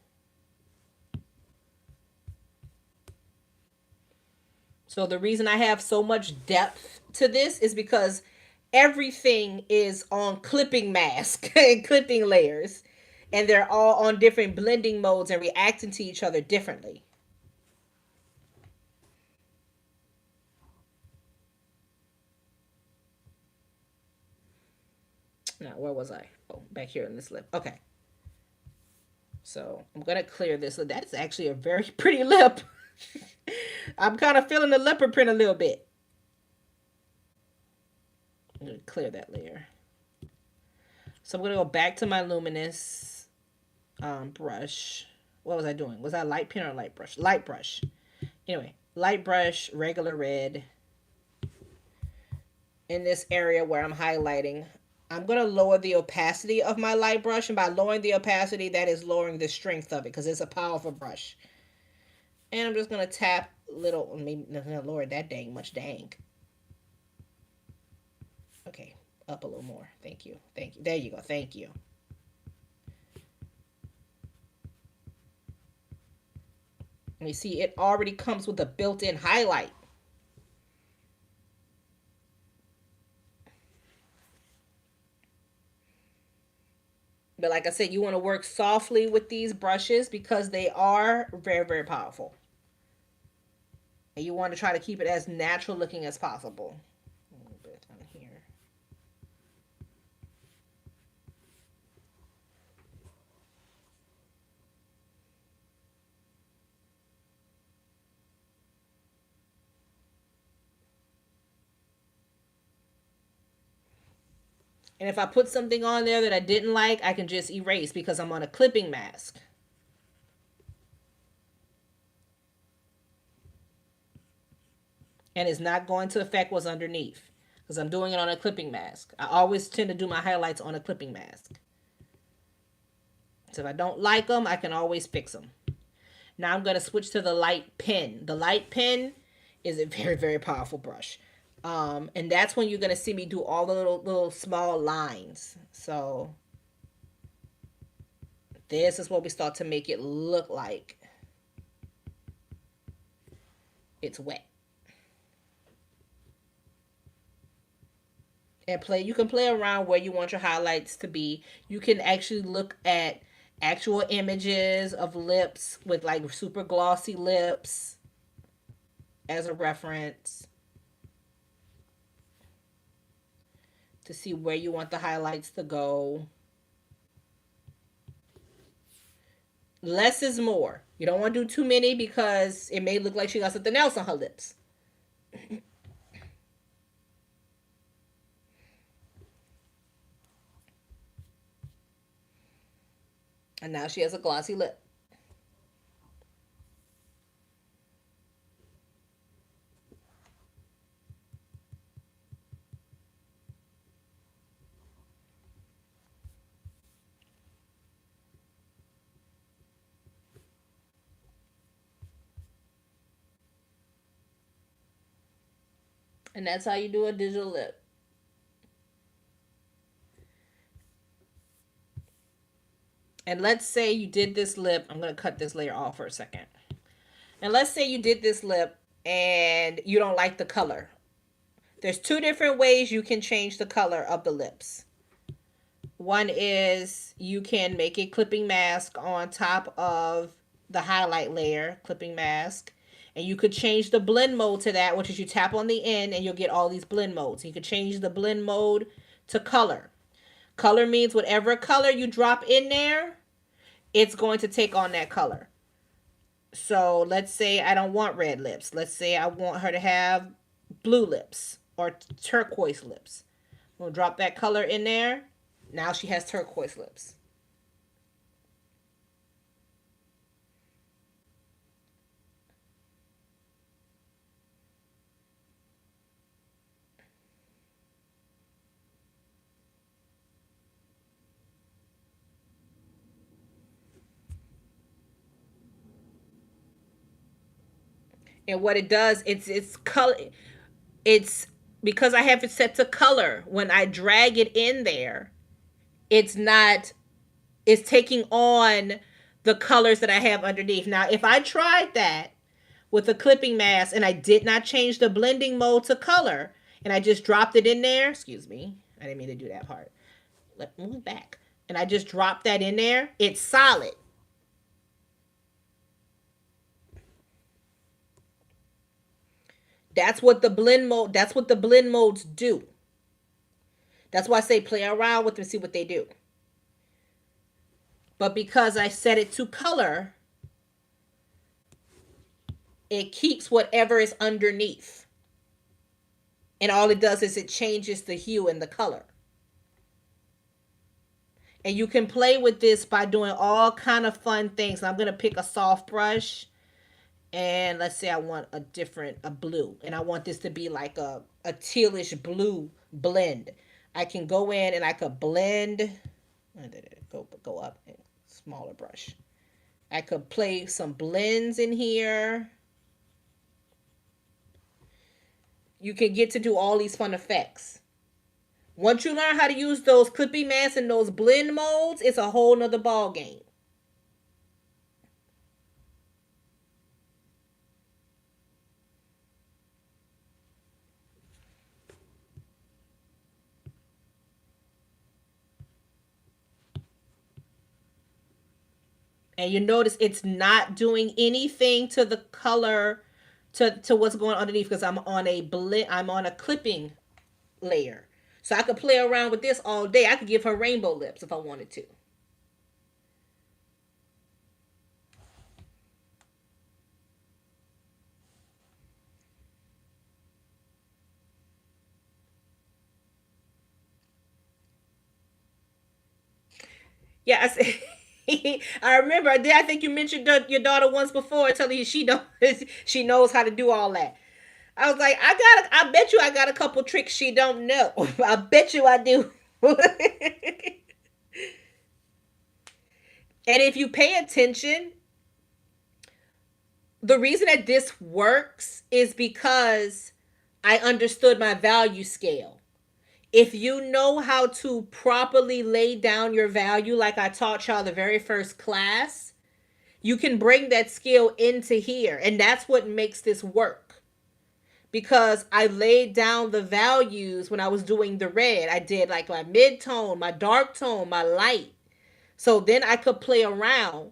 So the reason I have so much depth to this is because everything is on clipping mask and clipping layers, and they're all on different blending modes and reacting to each other differently. Now, where was I? Oh, back here in this lip. Okay. So I'm gonna clear this. So that's actually a very pretty lip. I'm kind of feeling the leopard print a little bit. I'm gonna clear that layer. So I'm gonna go back to my luminous brush. What was I doing? Was I light pen or light brush? Light brush. Anyway, light brush, regular red. In this area where I'm highlighting, I'm going to lower the opacity of my light brush. And by lowering the opacity, that is lowering the strength of it because it's a powerful brush. And I'm just going to tap little, maybe not going to lower it that dang much, dang. Okay, up a little more. Thank you. Thank you. There you go. Thank you. And you see, it already comes with a built-in highlight. But like I said, you want to work softly with these brushes because they are very, very powerful. And you want to try to keep it as natural looking as possible. A little bit on here. And if I put something on there that I didn't like, I can just erase because I'm on a clipping mask. And it's not going to affect what's underneath because I'm doing it on a clipping mask. I always tend to do my highlights on a clipping mask. So if I don't like them, I can always fix them. Now I'm going to switch to the light pen. The light pen is a very, very powerful brush. And that's when you're going to see me do all the little small lines. So this is what we start to make it look like it's wet. And play, you can play around where you want your highlights to be. You can actually look at actual images of lips with like super glossy lips as a reference to see where you want the highlights to go. Less is more. You don't want to do too many because it may look like she got something else on her lips. And now she has a glossy lip. And that's how you do a digital lip. And let's say you did this lip. I'm going to cut this layer off for a second. And let's say you did this lip and you don't like the color. There's two different ways you can change the color of the lips. One is you can make a clipping mask on top of the highlight layer, clipping mask. And you could change the blend mode to that, which is you tap on the end and you'll get all these blend modes. You could change the blend mode to color. Color means whatever color you drop in there, it's going to take on that color. So let's say I don't want red lips. Let's say I want her to have blue lips or turquoise lips. We'll drop that color in there. Now she has turquoise lips. And what it does, it's color. It's because I have it set to color. When I drag it in there, it's not. It's taking on the colors that I have underneath. Now, if I tried that with a clipping mask and I did not change the blending mode to color, and I just dropped it in there. Excuse me. I didn't mean to do that part. Let me move back. And I just dropped that in there. It's solid. That's what the blend modes do. That's why I say play around with them, see what they do. But because I set it to color, it keeps whatever is underneath. And all it does is it changes the hue and the color. And you can play with this by doing all kind of fun things. I'm going to pick a soft brush, and let's say I want a blue, and I want this to be like a tealish blue blend. I can go in and I could blend. Go up, smaller brush. I could play some blends in here. You can get to do all these fun effects. Once you learn how to use those clipping masks and those blend modes, it's a whole nother ball game. And you notice it's not doing anything to the color, to what's going underneath, because I'm on a clipping layer. So I could play around with this all day. I could give her rainbow lips if I wanted to. Yeah, I remember. I think you mentioned your daughter once before, telling you she knows how to do all that. I was like, I bet you I got a couple tricks she don't know. I bet you I do. And if you pay attention, the reason that this works is because I understood my value scale. If you know how to properly lay down your value, like I taught y'all the very first class, you can bring that skill into here. And that's what makes this work. Because I laid down the values when I was doing the red. I did like my mid tone, my dark tone, my light. So then I could play around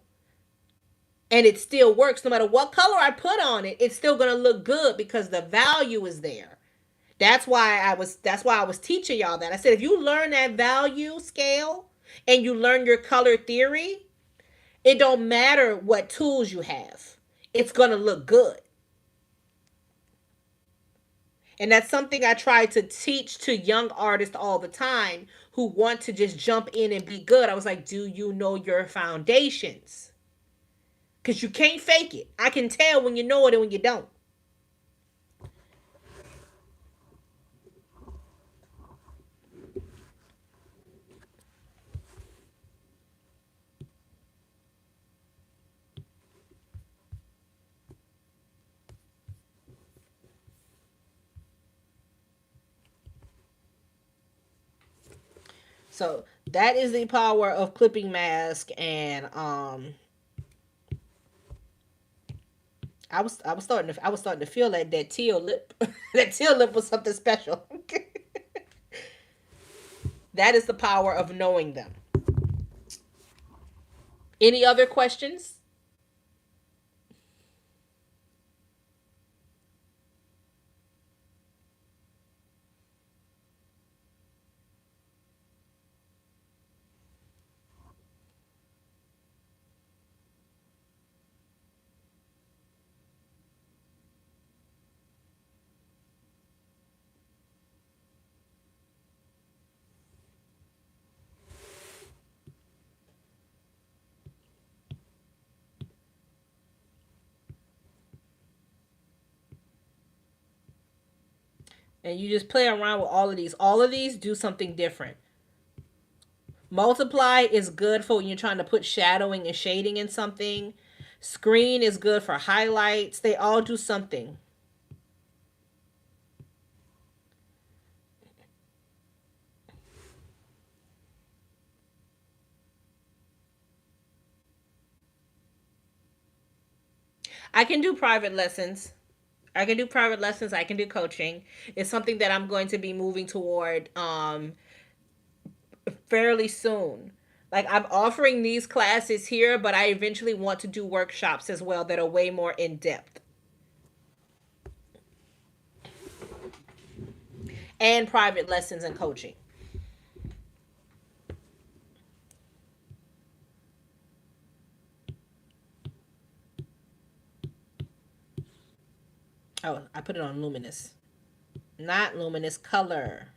and it still works. No matter what color I put on it, it's still going to look good because the value is there. That's why I was teaching y'all that. I said if you learn that value scale and you learn your color theory, it don't matter what tools you have. It's going to look good. And that's something I try to teach to young artists all the time who want to just jump in and be good. I was like, do you know your foundations? Because you can't fake it. I can tell when you know it and when you don't. So that is the power of clipping mask, and I was starting to feel that teal lip that teal lip was something special. That is the power of knowing them. Any other questions? And you just play around with all of these. All of these do something different. Multiply is good for when you're trying to put shadowing and shading in something. Screen is good for highlights. They all do something. I can do private lessons. I can do private lessons. I can do coaching. It's something that I'm going to be moving toward fairly soon. Like I'm offering these classes here, but I eventually want to do workshops as well that are way more in depth and private lessons and coaching. Oh, I put it on luminous, not luminous color.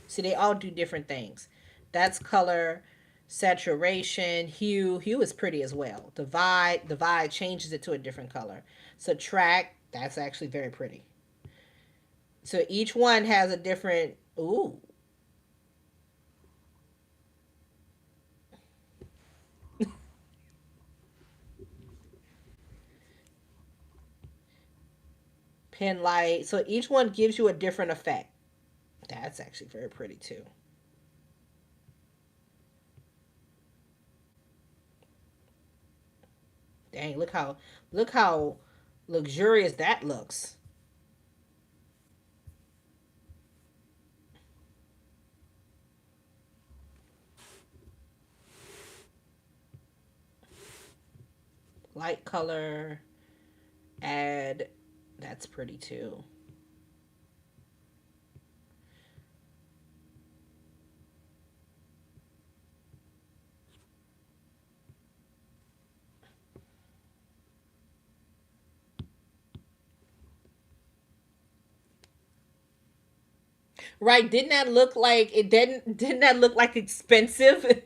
See, they all do different things. That's color, saturation, hue. Hue is pretty as well. Divide changes it to a different color. Subtract, that's actually very pretty. So each one has a different. Ooh, pen light. So each one gives you a different effect. That's actually very pretty too. Dang, look how luxurious that looks. Light color, add. That's pretty too. Right? Didn't that look like it? Didn't that look like expensive?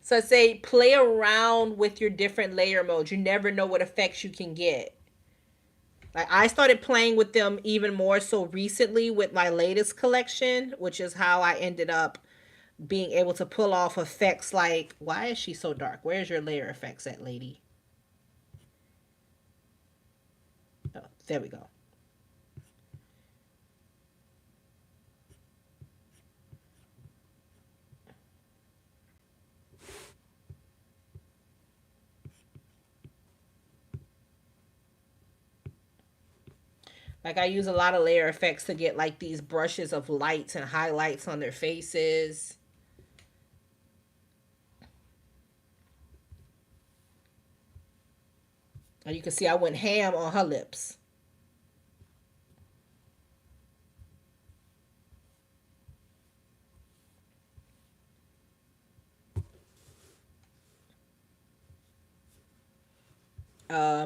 So I say play around with your different layer modes. You never know what effects you can get. Like I started playing with them even more so recently with my latest collection, which is how I ended up being able to pull off effects like why is she so dark? Where's your layer effects at, lady? Oh, there we go. Like I use a lot of layer effects to get like these brushes of lights and highlights on their faces. And you can see I went ham on her lips.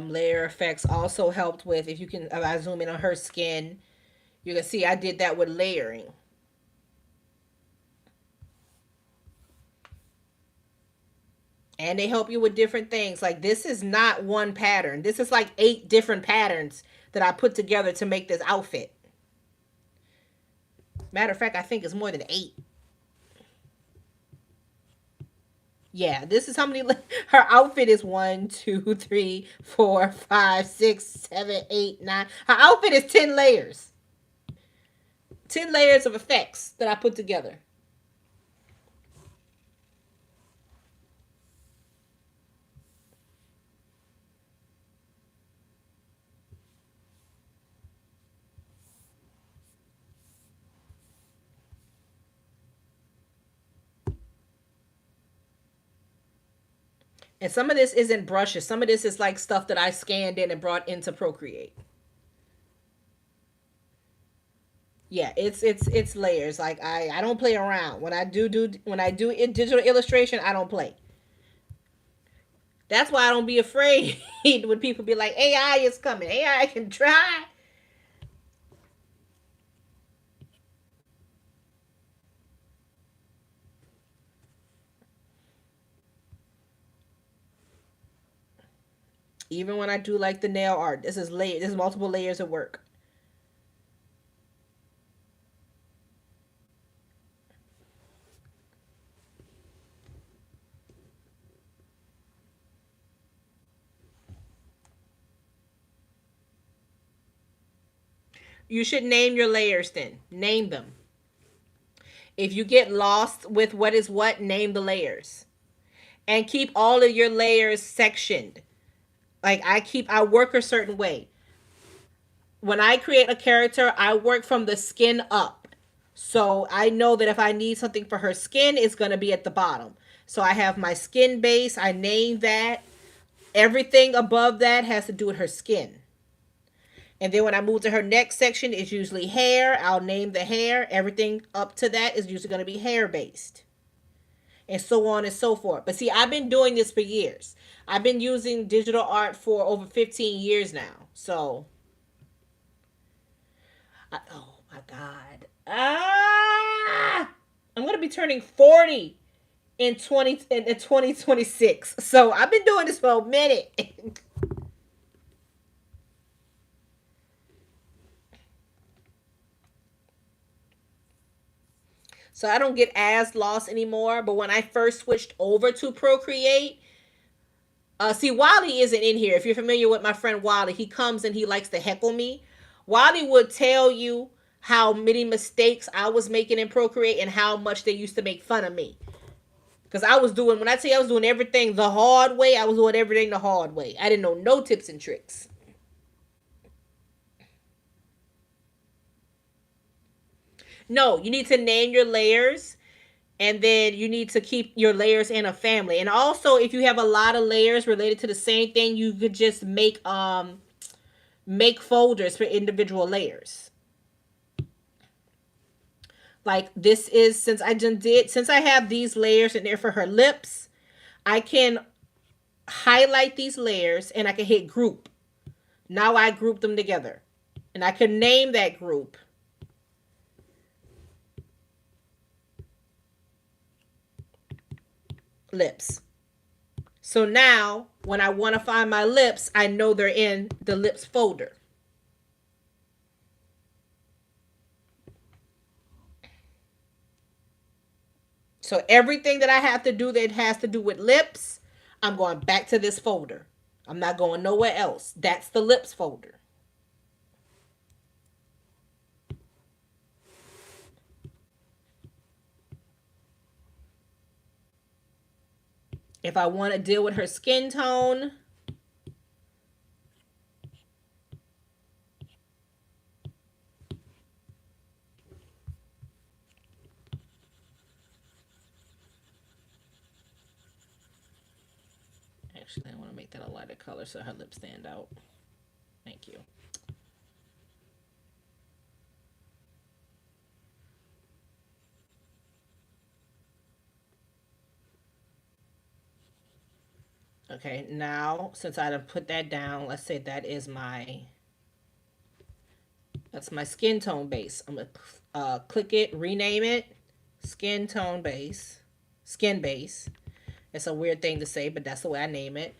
Layer effects also helped with if you can if I zoom in on her skin, you can see I did that with layering. And they help you with different things. Like this is not one pattern. This is like 8 different patterns that I put together to make this outfit. Matter of fact, I think it's more than 8. Yeah, this is how many. Her outfit is 1, 2, 3, 4, 5, 6, 7, 8, 9. Her outfit is 10 layers. 10 layers of effects that I put together. And some of this isn't brushes. Some of this is like stuff that I scanned in and brought into Procreate. Yeah, it's layers. Like I don't play around. When I do in digital illustration, I don't play. That's why I don't be afraid when people be like AI is coming. AI can try. Even when I do like the nail art, this is multiple layers of work. You should name your layers then. Name them. If you get lost with what is what, name the layers. And keep all of your layers sectioned. Like I work a certain way. when I create a character, I work from the skin up. So I know that if I need something for her skin, it's going to be at the bottom. So I have my skin base. I name that. Everything above that has to do with her skin. And then when I move to her next section, it's usually hair. I'll name the hair. Everything up to that is usually going to be hair based. And so on and so forth. But see, I've been doing this for years. I've been using digital art for over 15 years now. So, oh my God. I'm going to be turning 40 in 2026. So I've been doing this for a minute. So I don't get as lost anymore. But when I first switched over to Procreate, see, Wally isn't in here. If you're familiar with my friend Wally, he comes and he likes to heckle me. Wally would tell you how many mistakes I was making in Procreate and how much they used to make fun of me. Because I was doing, when I say I was doing everything the hard way, I was doing everything the hard way. I didn't know no tips and tricks. No, you need to name your layers, and then you need to keep your layers in a family. And also, if you have a lot of layers related to the same thing, you could just make folders for individual layers. Like this is, since I have these layers in there for her lips, I can highlight these layers and I can hit group. Now I group them together. And I can name that group lips. So now when I want to find my lips, I know they're in the lips folder. So everything that I have to do that has to do with lips, I'm going back to this folder. I'm not going nowhere else. That's the lips folder. If I want to deal with her skin tone, actually, I want to make that a lighter color so her lips stand out. Thank you. Okay, now since I done put that down, let's say that's my skin tone base. I'm gonna click it, rename it, skin tone base, skin base. It's a weird thing to say, but that's the way I name it.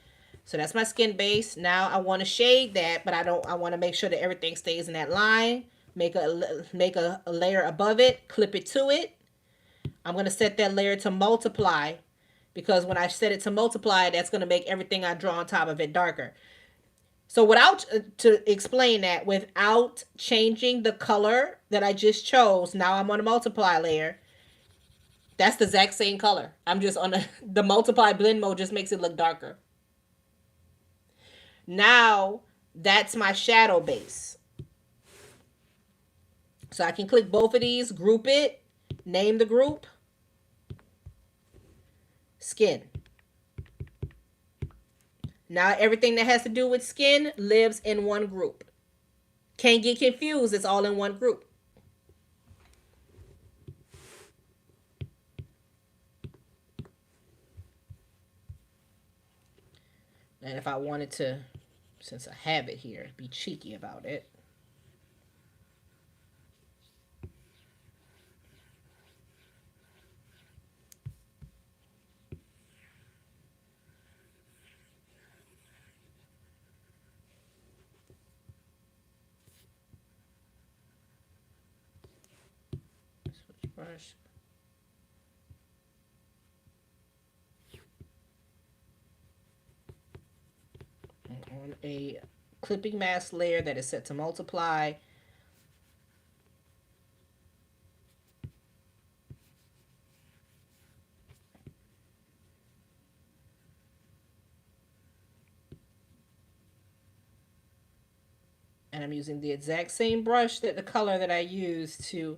So that's my skin base. Now I want to shade that, but I don't. I want to make sure that everything stays in that line. Make a layer above it. Clip it to it. I'm gonna set that layer to multiply, because when I set it to multiply, that's gonna make everything I draw on top of it darker. So without to explain that, without changing the color that I just chose, now I'm on a multiply layer. That's the exact same color. I'm just on the multiply blend mode just makes it look darker. Now that's my shadow base. So I can click both of these, group it, name the group, skin. Now everything that has to do with skin lives in one group. Can't get confused, it's all in one group. And if I wanted to, since I have it here, be cheeky about it. Switch brush. And on a clipping mask layer that is set to multiply, And I'm using the exact same brush that the color that I used to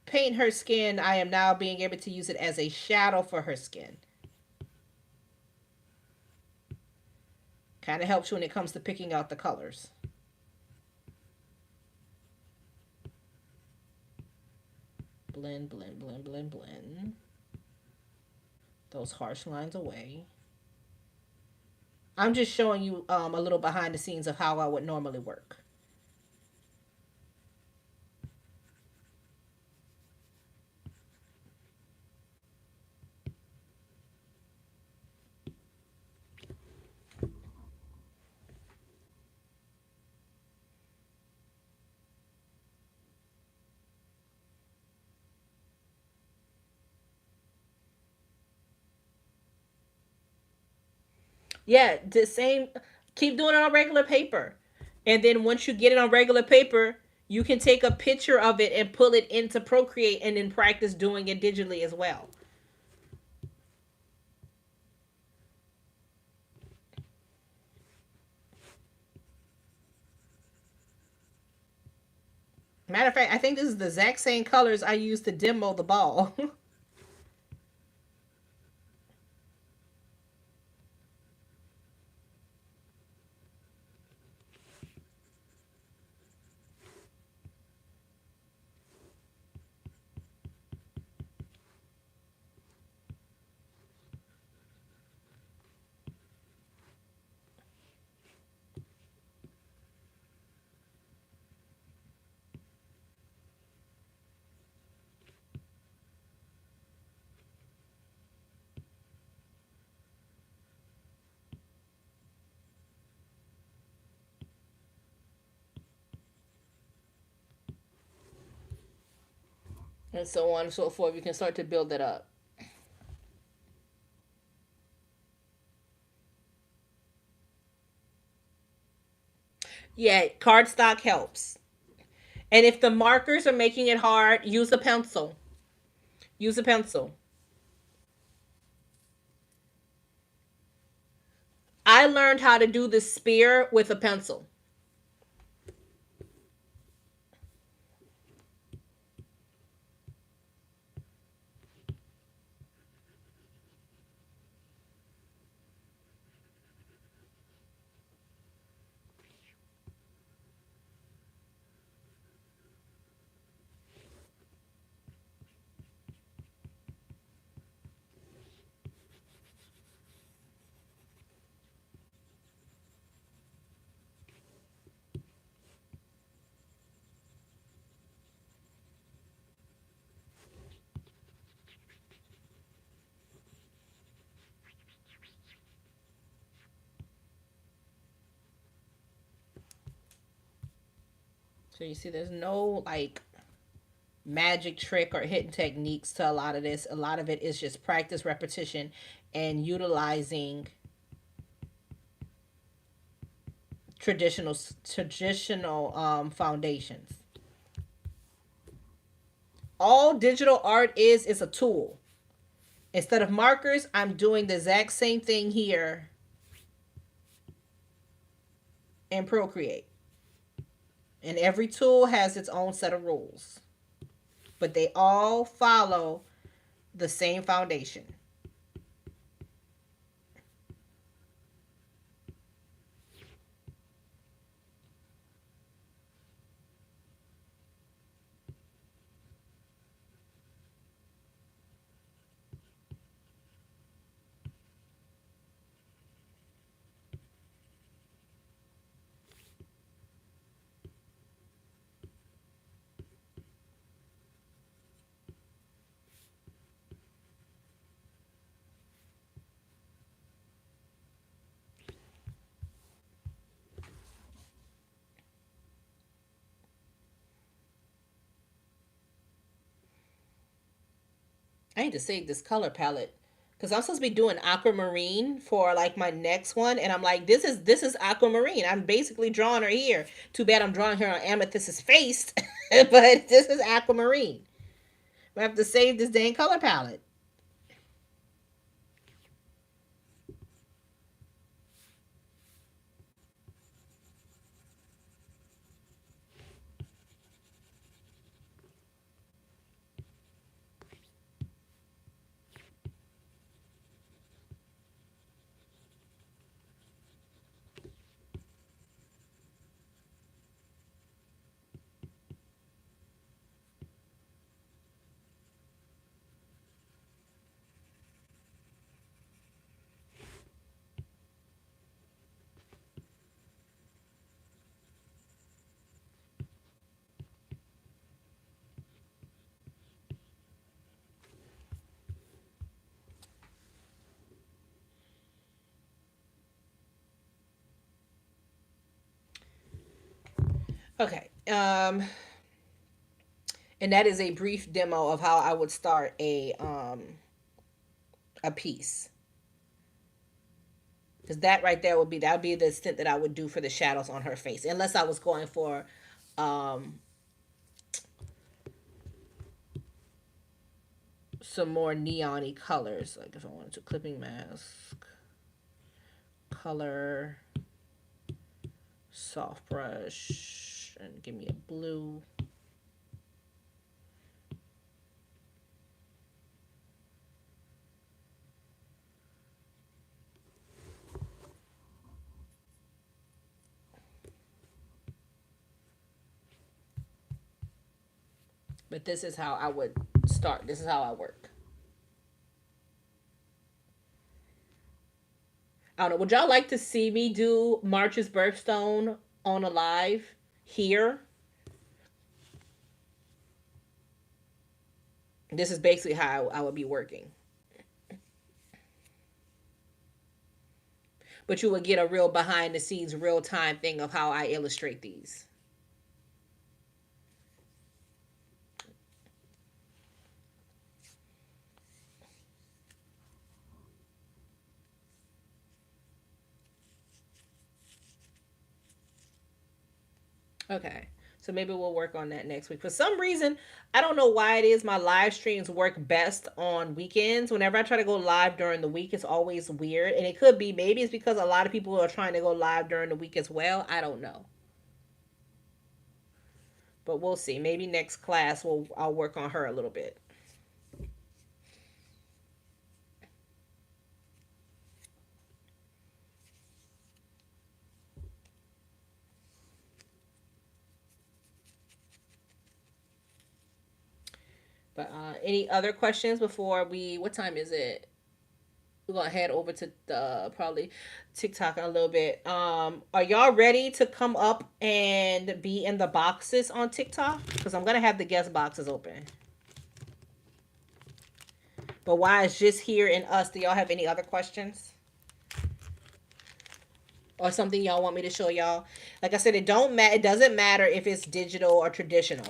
paint her skin. I am now being able to use it as a shadow for her skin. Kind of helps you when it comes to picking out the colors. Blend, blend, blend, blend, blend. Those harsh lines away. I'm just showing you a little behind the scenes of how I would normally work. Yeah, the same. Keep doing it on regular paper. And then once you get it on regular paper, you can take a picture of it and pull it into Procreate and then practice doing it digitally as well. Matter of fact, I think this is the exact same colors I used to demo the ball. And so on and so forth. You can start to build it up. Yeah, cardstock helps. And if the markers are making it hard, use a pencil. Use a pencil. I learned how to do the spear with a pencil. So you see, there's no like magic trick or hidden techniques to a lot of this. A lot of it is just practice, repetition, and utilizing traditional foundations. All digital art is a tool. Instead of markers, I'm doing the exact same thing here in Procreate. And every tool has its own set of rules, but they all follow the same foundation. I need to save this color palette because I'm supposed to be doing aquamarine for like my next one, and I'm like, this is aquamarine. I'm basically drawing her here. Too bad I'm drawing her on Amethyst's face, but this is aquamarine. I have to save this dang color palette. Okay. And that is a brief demo of how I would start a piece. Because that right there would be the extent that I would do for the shadows on her face, unless I was going for um some more neon-y colors. Like if I wanted to clipping mask, color, soft brush, and give me a blue. But this is how I would start. This is how I work. I don't know. Would y'all like to see me do March's birthstone on a live here? This is basically how I would be working. But you would get a real behind the scenes, real time thing of how I illustrate these. Okay. So maybe we'll work on that next week. For some reason, I don't know why it is my live streams work best on weekends. Whenever I try to go live during the week, it's always weird. And it could be maybe it's because a lot of people are trying to go live during the week as well. I don't know. But we'll see. Maybe next class I'll work on her a little bit. But any other questions before we? What time is it? We're gonna head over to the probably TikTok in a little bit. Are y'all ready to come up and be in the boxes on TikTok? Because I'm gonna have the guest boxes open. But why it's just here in us? Do y'all have any other questions or something y'all want me to show y'all? Like I said, it don't matter. It doesn't matter if it's digital or traditional.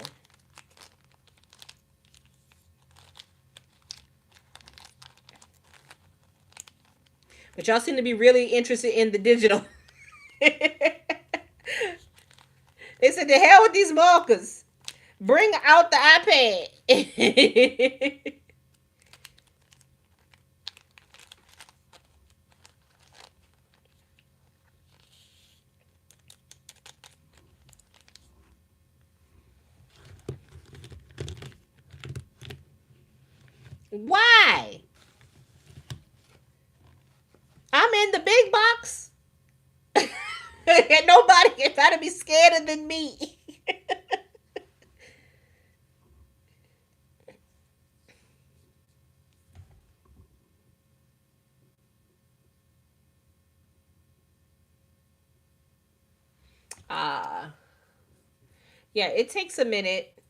But y'all seem to be really interested in the digital. They said, "The hell with these markers. Bring out the iPad." Why? I'm in the big box. And nobody can try to be scared than me. Ah. Yeah, it takes a minute.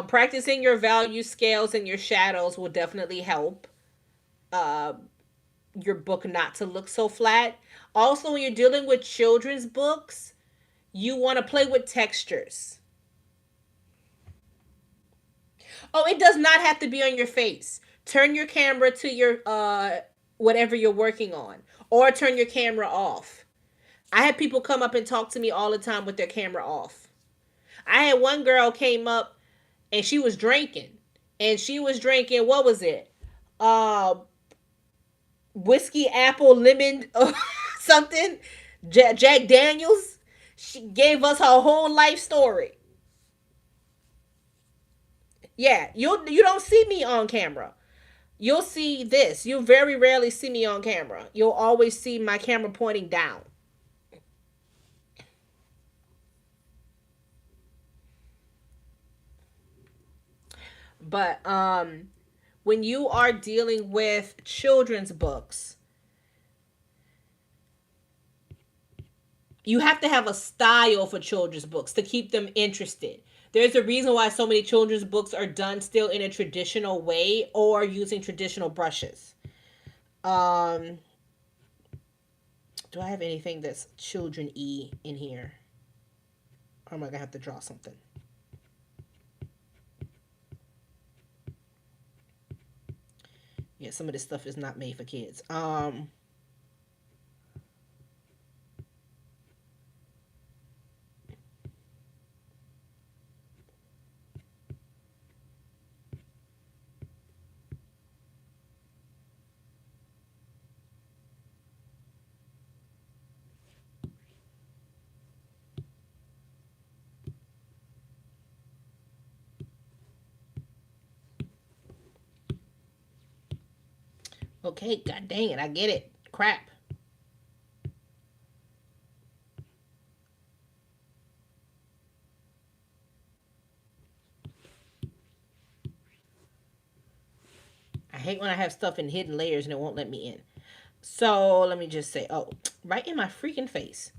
Practicing your value scales and your shadows will definitely help uh, your book not to look so flat. Also, when you're dealing with children's books, you want to play with textures. Oh, it does not have to be on your face. Turn your camera to your whatever you're working on, or turn your camera off. I had people come up and talk to me all the time with their camera off. I had one girl came up and she was drinking, and she was drinking, what was it? Uh, whiskey, apple, lemon, something. Jack Daniels. She gave us her whole life story. Yeah, you don't see me on camera. You'll see this. You very rarely see me on camera. You'll always see my camera pointing down. But when you are dealing with children's books, you have to have a style for children's books to keep them interested. There's a reason why so many children's books are done still in a traditional way or using traditional brushes. Um, do I have anything that's children-y in here? Or am I gonna have to draw something? Yeah, some of this stuff is not made for kids. Okay, god dang it, I get it. Crap. I hate when I have stuff in hidden layers and it won't let me in. So let me just say, oh, right in my freaking face.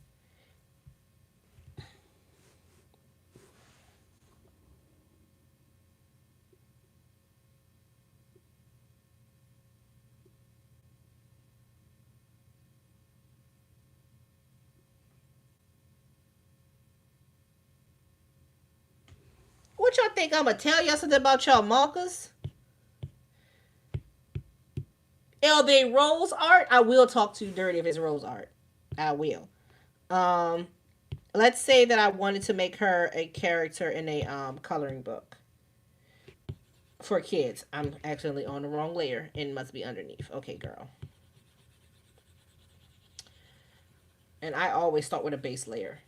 What y'all think I'm gonna tell y'all something about y'all markers? LB Rose art. I will talk to you dirty if it's Rose art. I will. Um, let's say that I wanted to make her a character in a coloring book for kids. I'm accidentally on the wrong layer and must be underneath. Okay, girl. And I always start with a base layer.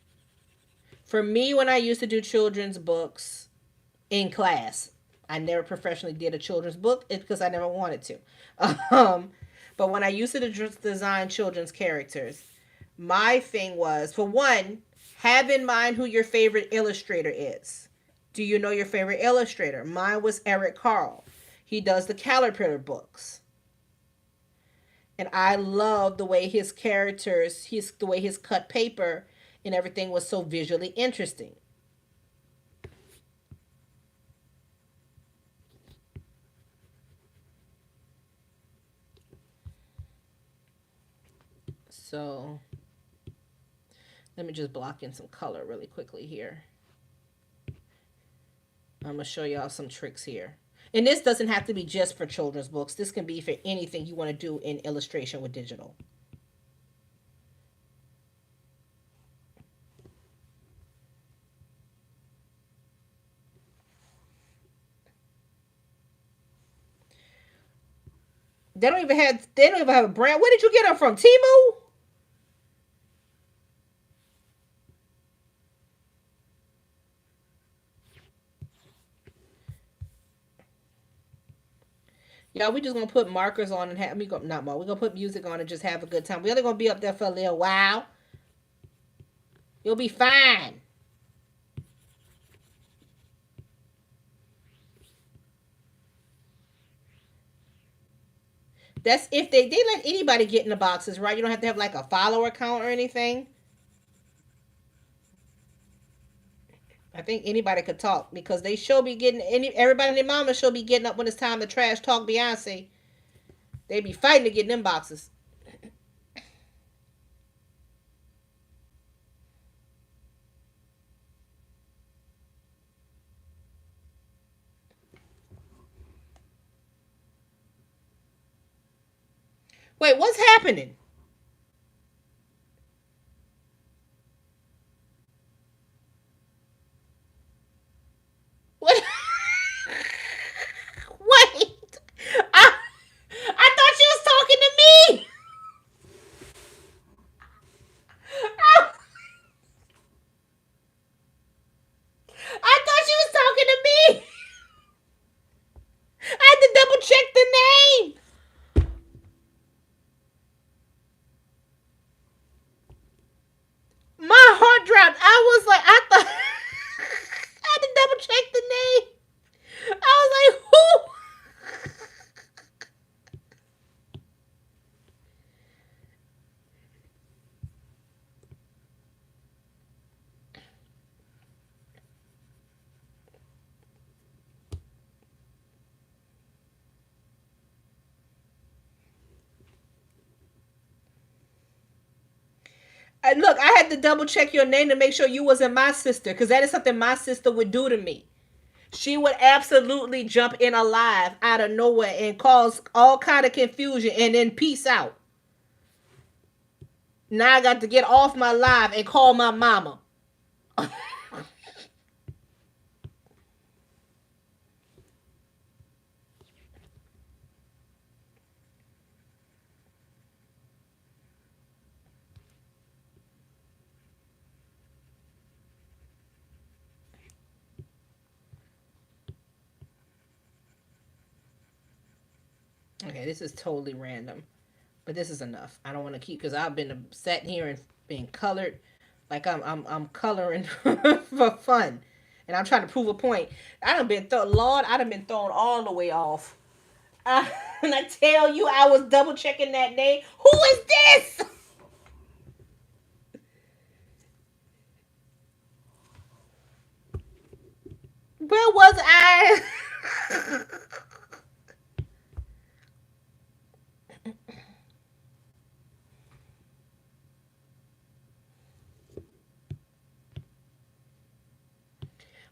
For me, when I used to do children's books in class, I never professionally did a children's book. It's because I never wanted to. Um, but when I used to design children's characters, my thing was, for one, have in mind who your favorite illustrator is. Do you know your favorite illustrator? Mine was Eric Carle. He does the Caterpillar books. And I love the way his characters, the way his cut paper and everything was so visually interesting. So let me just block in some color really quickly here. I'm going to show y'all some tricks here. And this doesn't have to be just for children's books. This can be for anything you want to do in illustration with digital. They don't even have a brand. Where did you get them from? Timu? Y'all, we just gonna put markers on and have me go not more. We're gonna put music on and just have a good time. We're only gonna be up there for a little while. You'll be fine. That's if they let anybody get in the boxes, right? You don't have to have like a follower count or anything. I think anybody could talk because they should be getting everybody and their mama should be getting up when it's time to trash talk Beyonce. They be fighting to get in them boxes. Wait, what's happening? What? Wait, I I thought she was talking to me. I, I thought she was talking to me. I had to double check the name. Look, I had to double check your name to make sure you wasn't my sister, because that is something my sister would do to me. She would absolutely jump in alive out of nowhere and cause all kind of confusion and then peace out. Now I got to get off my live and call my mama. Okay, this is totally random, but this is enough. I don't want to keep because I've been sat here and being colored like I'm coloring for fun, and I'm trying to prove a point. I done been Lord, I done been thrown all the way off. When I tell you, I was double checking that name. Who is this? Where was I?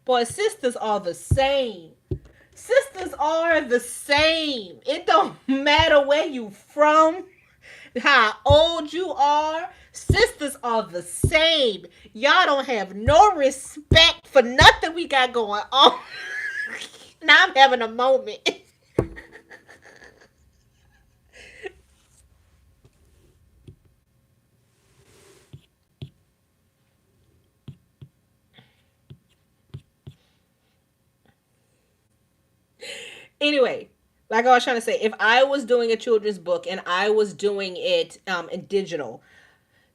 Boy, sisters are the same. Sisters are the same. It don't matter where you from, how old you are. Sisters are the same. Y'all don't have no respect for nothing we got going on. Now I'm having a moment. Anyway, like I was trying to say, if I was doing a children's book and I was doing it in digital,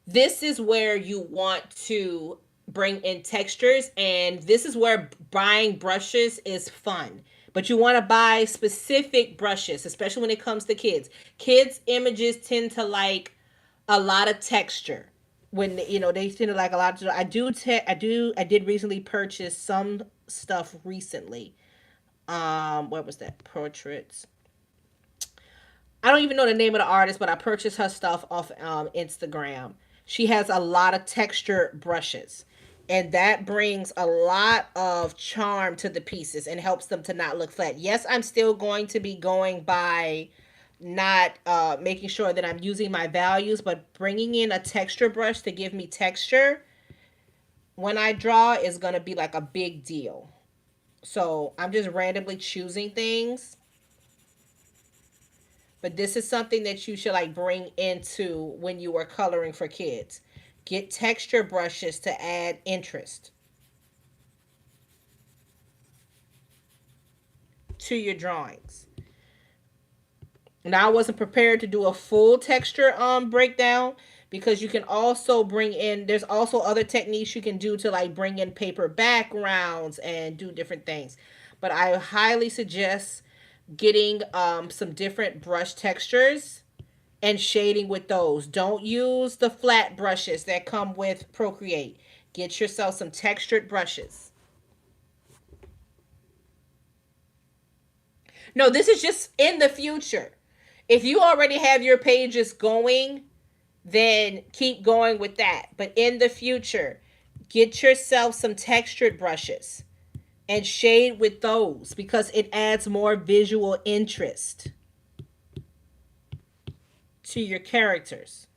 this is where you want to bring in textures, and this is where buying brushes is fun. But you want to buy specific brushes, especially when it comes to kids. Kids images tend to like a lot of texture. When they tend to like a lot of, I did recently purchase some stuff recently. What was that? Portraits. I don't even know the name of the artist, but I purchased her stuff off Instagram. She has a lot of texture brushes, and that brings a lot of charm to the pieces and helps them to not look flat. Yes, I'm still going to be going by not making sure that I'm using my values, but bringing in a texture brush to give me texture when I draw is going to be like a big deal. So I'm just randomly choosing things, but this is something that you should like bring into when you are coloring for kids. Get texture brushes to add interest to your drawings. Now I wasn't prepared to do a full texture breakdown, because you can also bring in, there's also other techniques you can do to like bring in paper backgrounds and do different things. But I highly suggest getting some different brush textures and shading with those. Don't use the flat brushes that come with Procreate. Get yourself some textured brushes. No, this is just in the future. If you already have your pages going, then keep going with that. But in the future, get yourself some textured brushes and shade with those, because it adds more visual interest to your characters.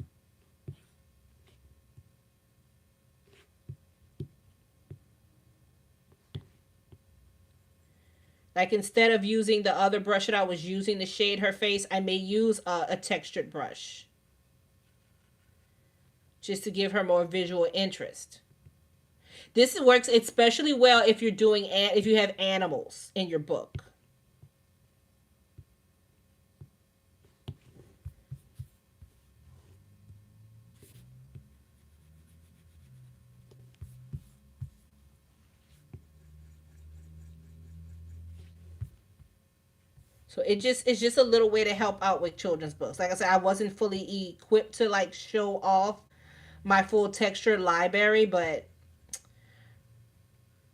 Like instead of using the other brush that I was using to shade her face, I may use a textured brush just to give her more visual interest. This works especially well if you're doing if you have animals in your book. So it's just a little way to help out with children's books. Like I said, I wasn't fully equipped to like show off my full texture library, but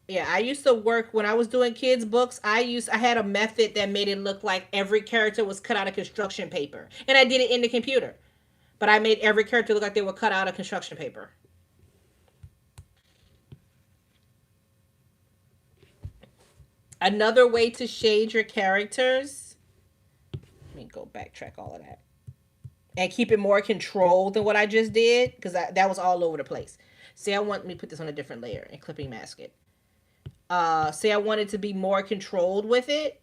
yeah, I used to work when I was doing kids books. I had a method that made it look like every character was cut out of construction paper, and I did it in the computer. But I made every character look like they were cut out of construction paper. Another way to shade your characters, let me go backtrack all of that and keep it more controlled than what I just did because that was all over the place. See, I want me to put this on a different layer and clipping mask it. Say I wanted to be more controlled with it.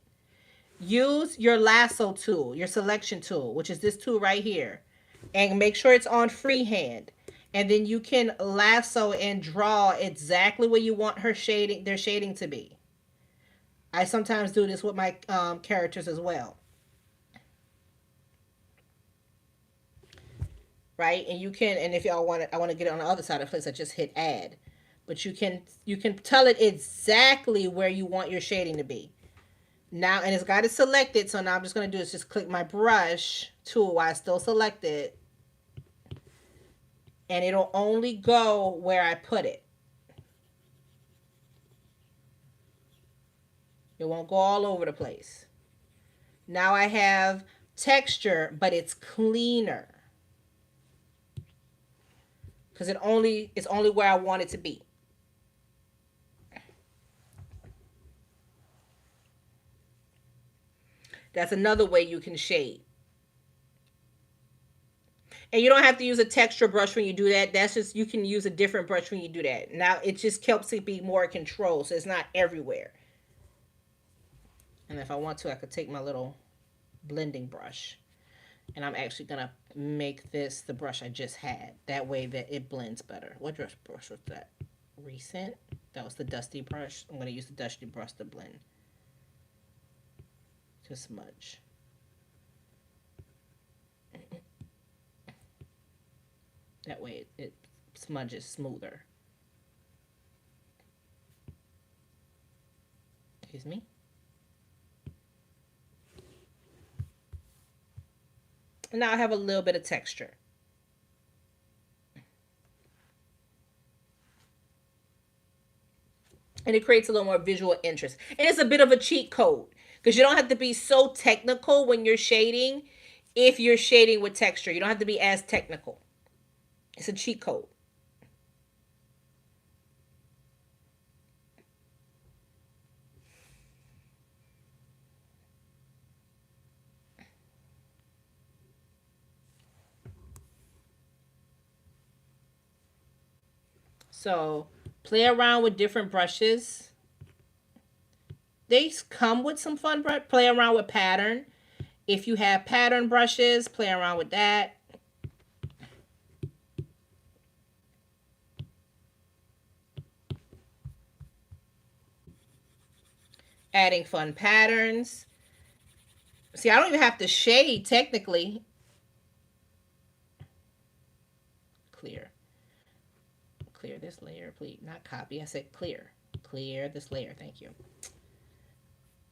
Use your lasso tool, your selection tool, which is this tool right here, and make sure it's on freehand. And then you can lasso and draw exactly where you want her shading, their shading to be. I sometimes do this with my characters as well, right? And you can, and if y'all want it, I want to get it on the other side of the place. I just hit add, but you can tell it exactly where you want your shading to be. Now, and it's got it selected, so now I'm just going to do is just click my brush tool while I still select it, and it'll only go where I put it. It won't go all over the place. Now I have texture, but it's cleaner because it's only where I want it to be. That's another way you can shade. And you don't have to use a texture brush when you do that. That's just, you can use a different brush when you do that. Now it just helps it be more controlled, so it's not everywhere. And if I want to, I could take my little blending brush, and I'm actually gonna make this the brush I just had. That way that it blends better. What brush was that? Recent. That was the dusty brush. I'm gonna use the dusty brush to blend. To smudge. That way it smudges smoother. Excuse me. And now I have a little bit of texture. And it creates a little more visual interest. And it's a bit of a cheat code because you don't have to be so technical when you're shading. If you're shading with texture, you don't have to be as technical. It's a cheat code. So play around with different brushes. They come with some fun brush. Play around with pattern. If you have pattern brushes, play around with that. Adding fun patterns. See, I don't even have to shade technically. Clear. Clear this layer, please. Not copy. I said clear. Clear this layer. Thank you.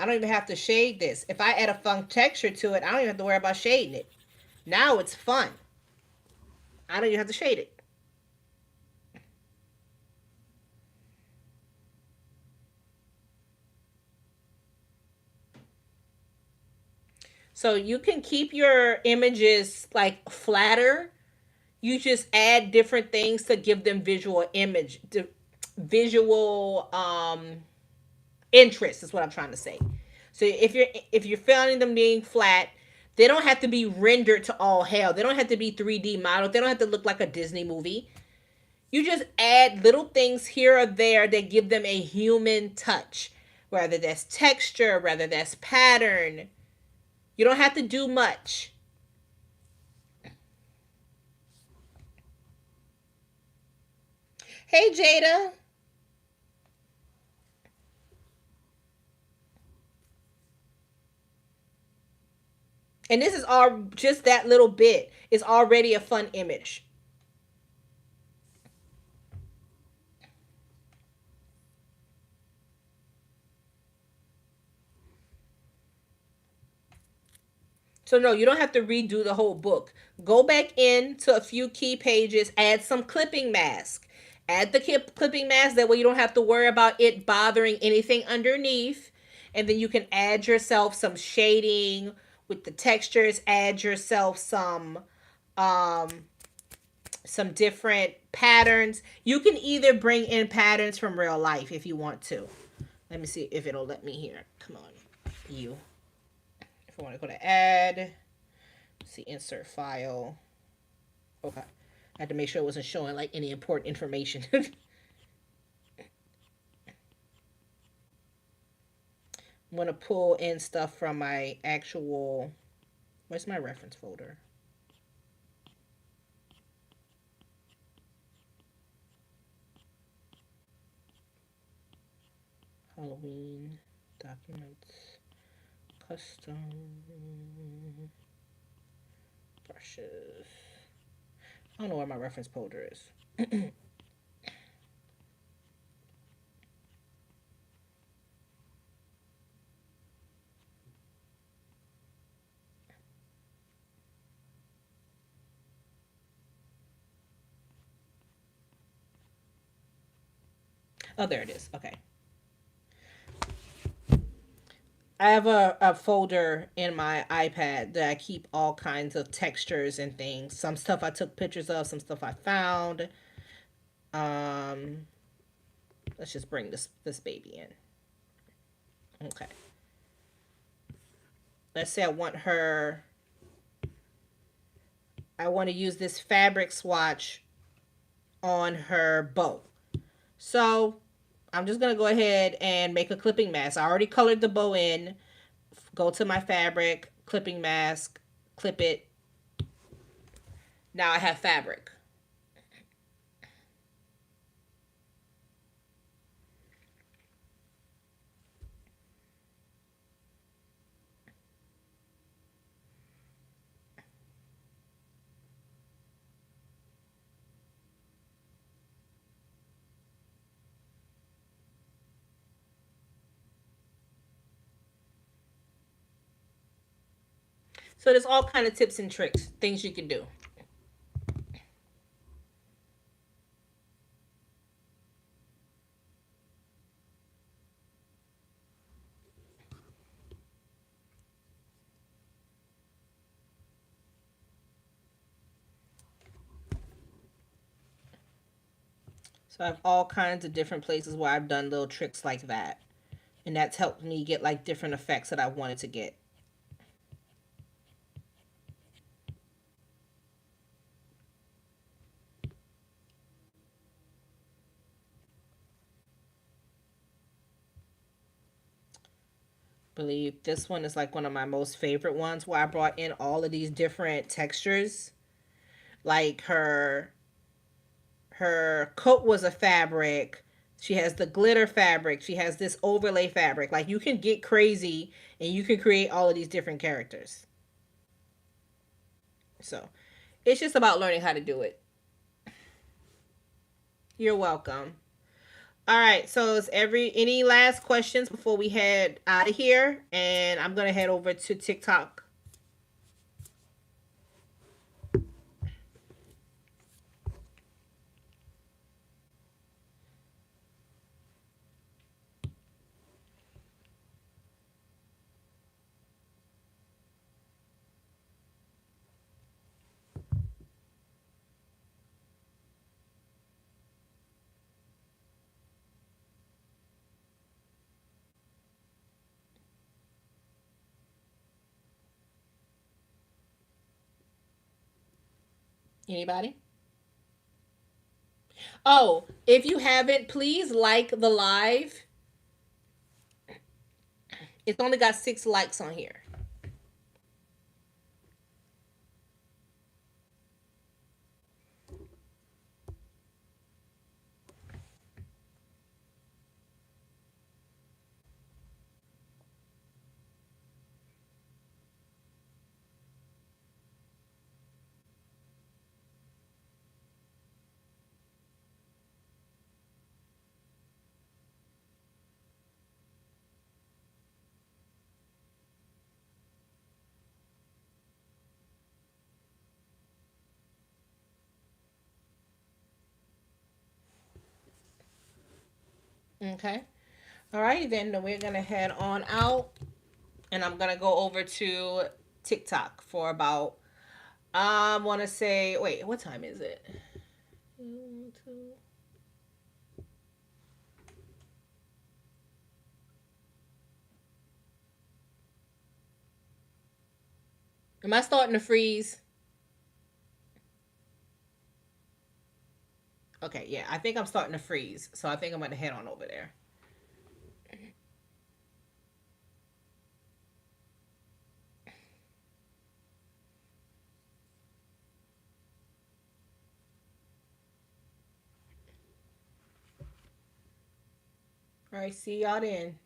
I don't even have to shade this. If I add a fun texture to it, I don't even have to worry about shading it. Now it's fun. I don't even have to shade it. So you can keep your images like flatter. You just add different things to give them visual interest is what I'm trying to say. So if you're finding them being flat, they don't have to be rendered to all hell. They don't have to be 3D modeled. They don't have to look like a Disney movie. You just add little things here or there that give them a human touch, whether that's texture, whether that's pattern. You don't have to do much. Hey, Jada. And this is all just that little bit is already a fun image. So no, you don't have to redo the whole book. Go back into a few key pages, add some clipping mask. Add the clipping mask, that way you don't have to worry about it bothering anything underneath. And then you can add yourself some shading with the textures, add yourself some um some different patterns. You can either bring in patterns from real life if you want to. Let me see if it'll let me here. Come on, you. If I want to go to add, see insert file. Okay. I had to make sure it wasn't showing like any important information. I'm gonna pull in stuff from my actual. Where's my reference folder? Halloween documents, custom brushes. I don't know where my reference folder is. Oh, there it is. Okay. I have a folder in my iPad that I keep all kinds of textures and things. Some stuff I took pictures of, some stuff I found. Um, let's just bring this baby in. Okay. Let's say I want her. I want to use this fabric swatch on her bow. So I'm just gonna go ahead and make a clipping mask. I already colored the bow in. Go to my fabric, clipping mask, clip it. Now I have fabric. So there's all kind of tips and tricks, things you can do. So I have all kinds of different places where I've done little tricks like that. And that's helped me get like different effects that I wanted to get. I believe this one is like one of my most favorite ones where I brought in all of these different textures. Like her coat was a fabric. She has the glitter fabric. She has this overlay fabric. Like you can get crazy and you can create all of these different characters. So it's just about learning how to do it. You're welcome. All right. So is any last questions before we head out of here? And I'm gonna head over to TikTok. Anybody? Oh, if you haven't, please like the live. It's only got 6 likes on here. Okay. All right, then we're gonna head on out, and I'm gonna go over to TikTok for about I want to say, wait, what time is it? Am I starting to freeze? Okay, yeah, I think I'm starting to freeze. So I think I'm going to head on over there. All right, see y'all then.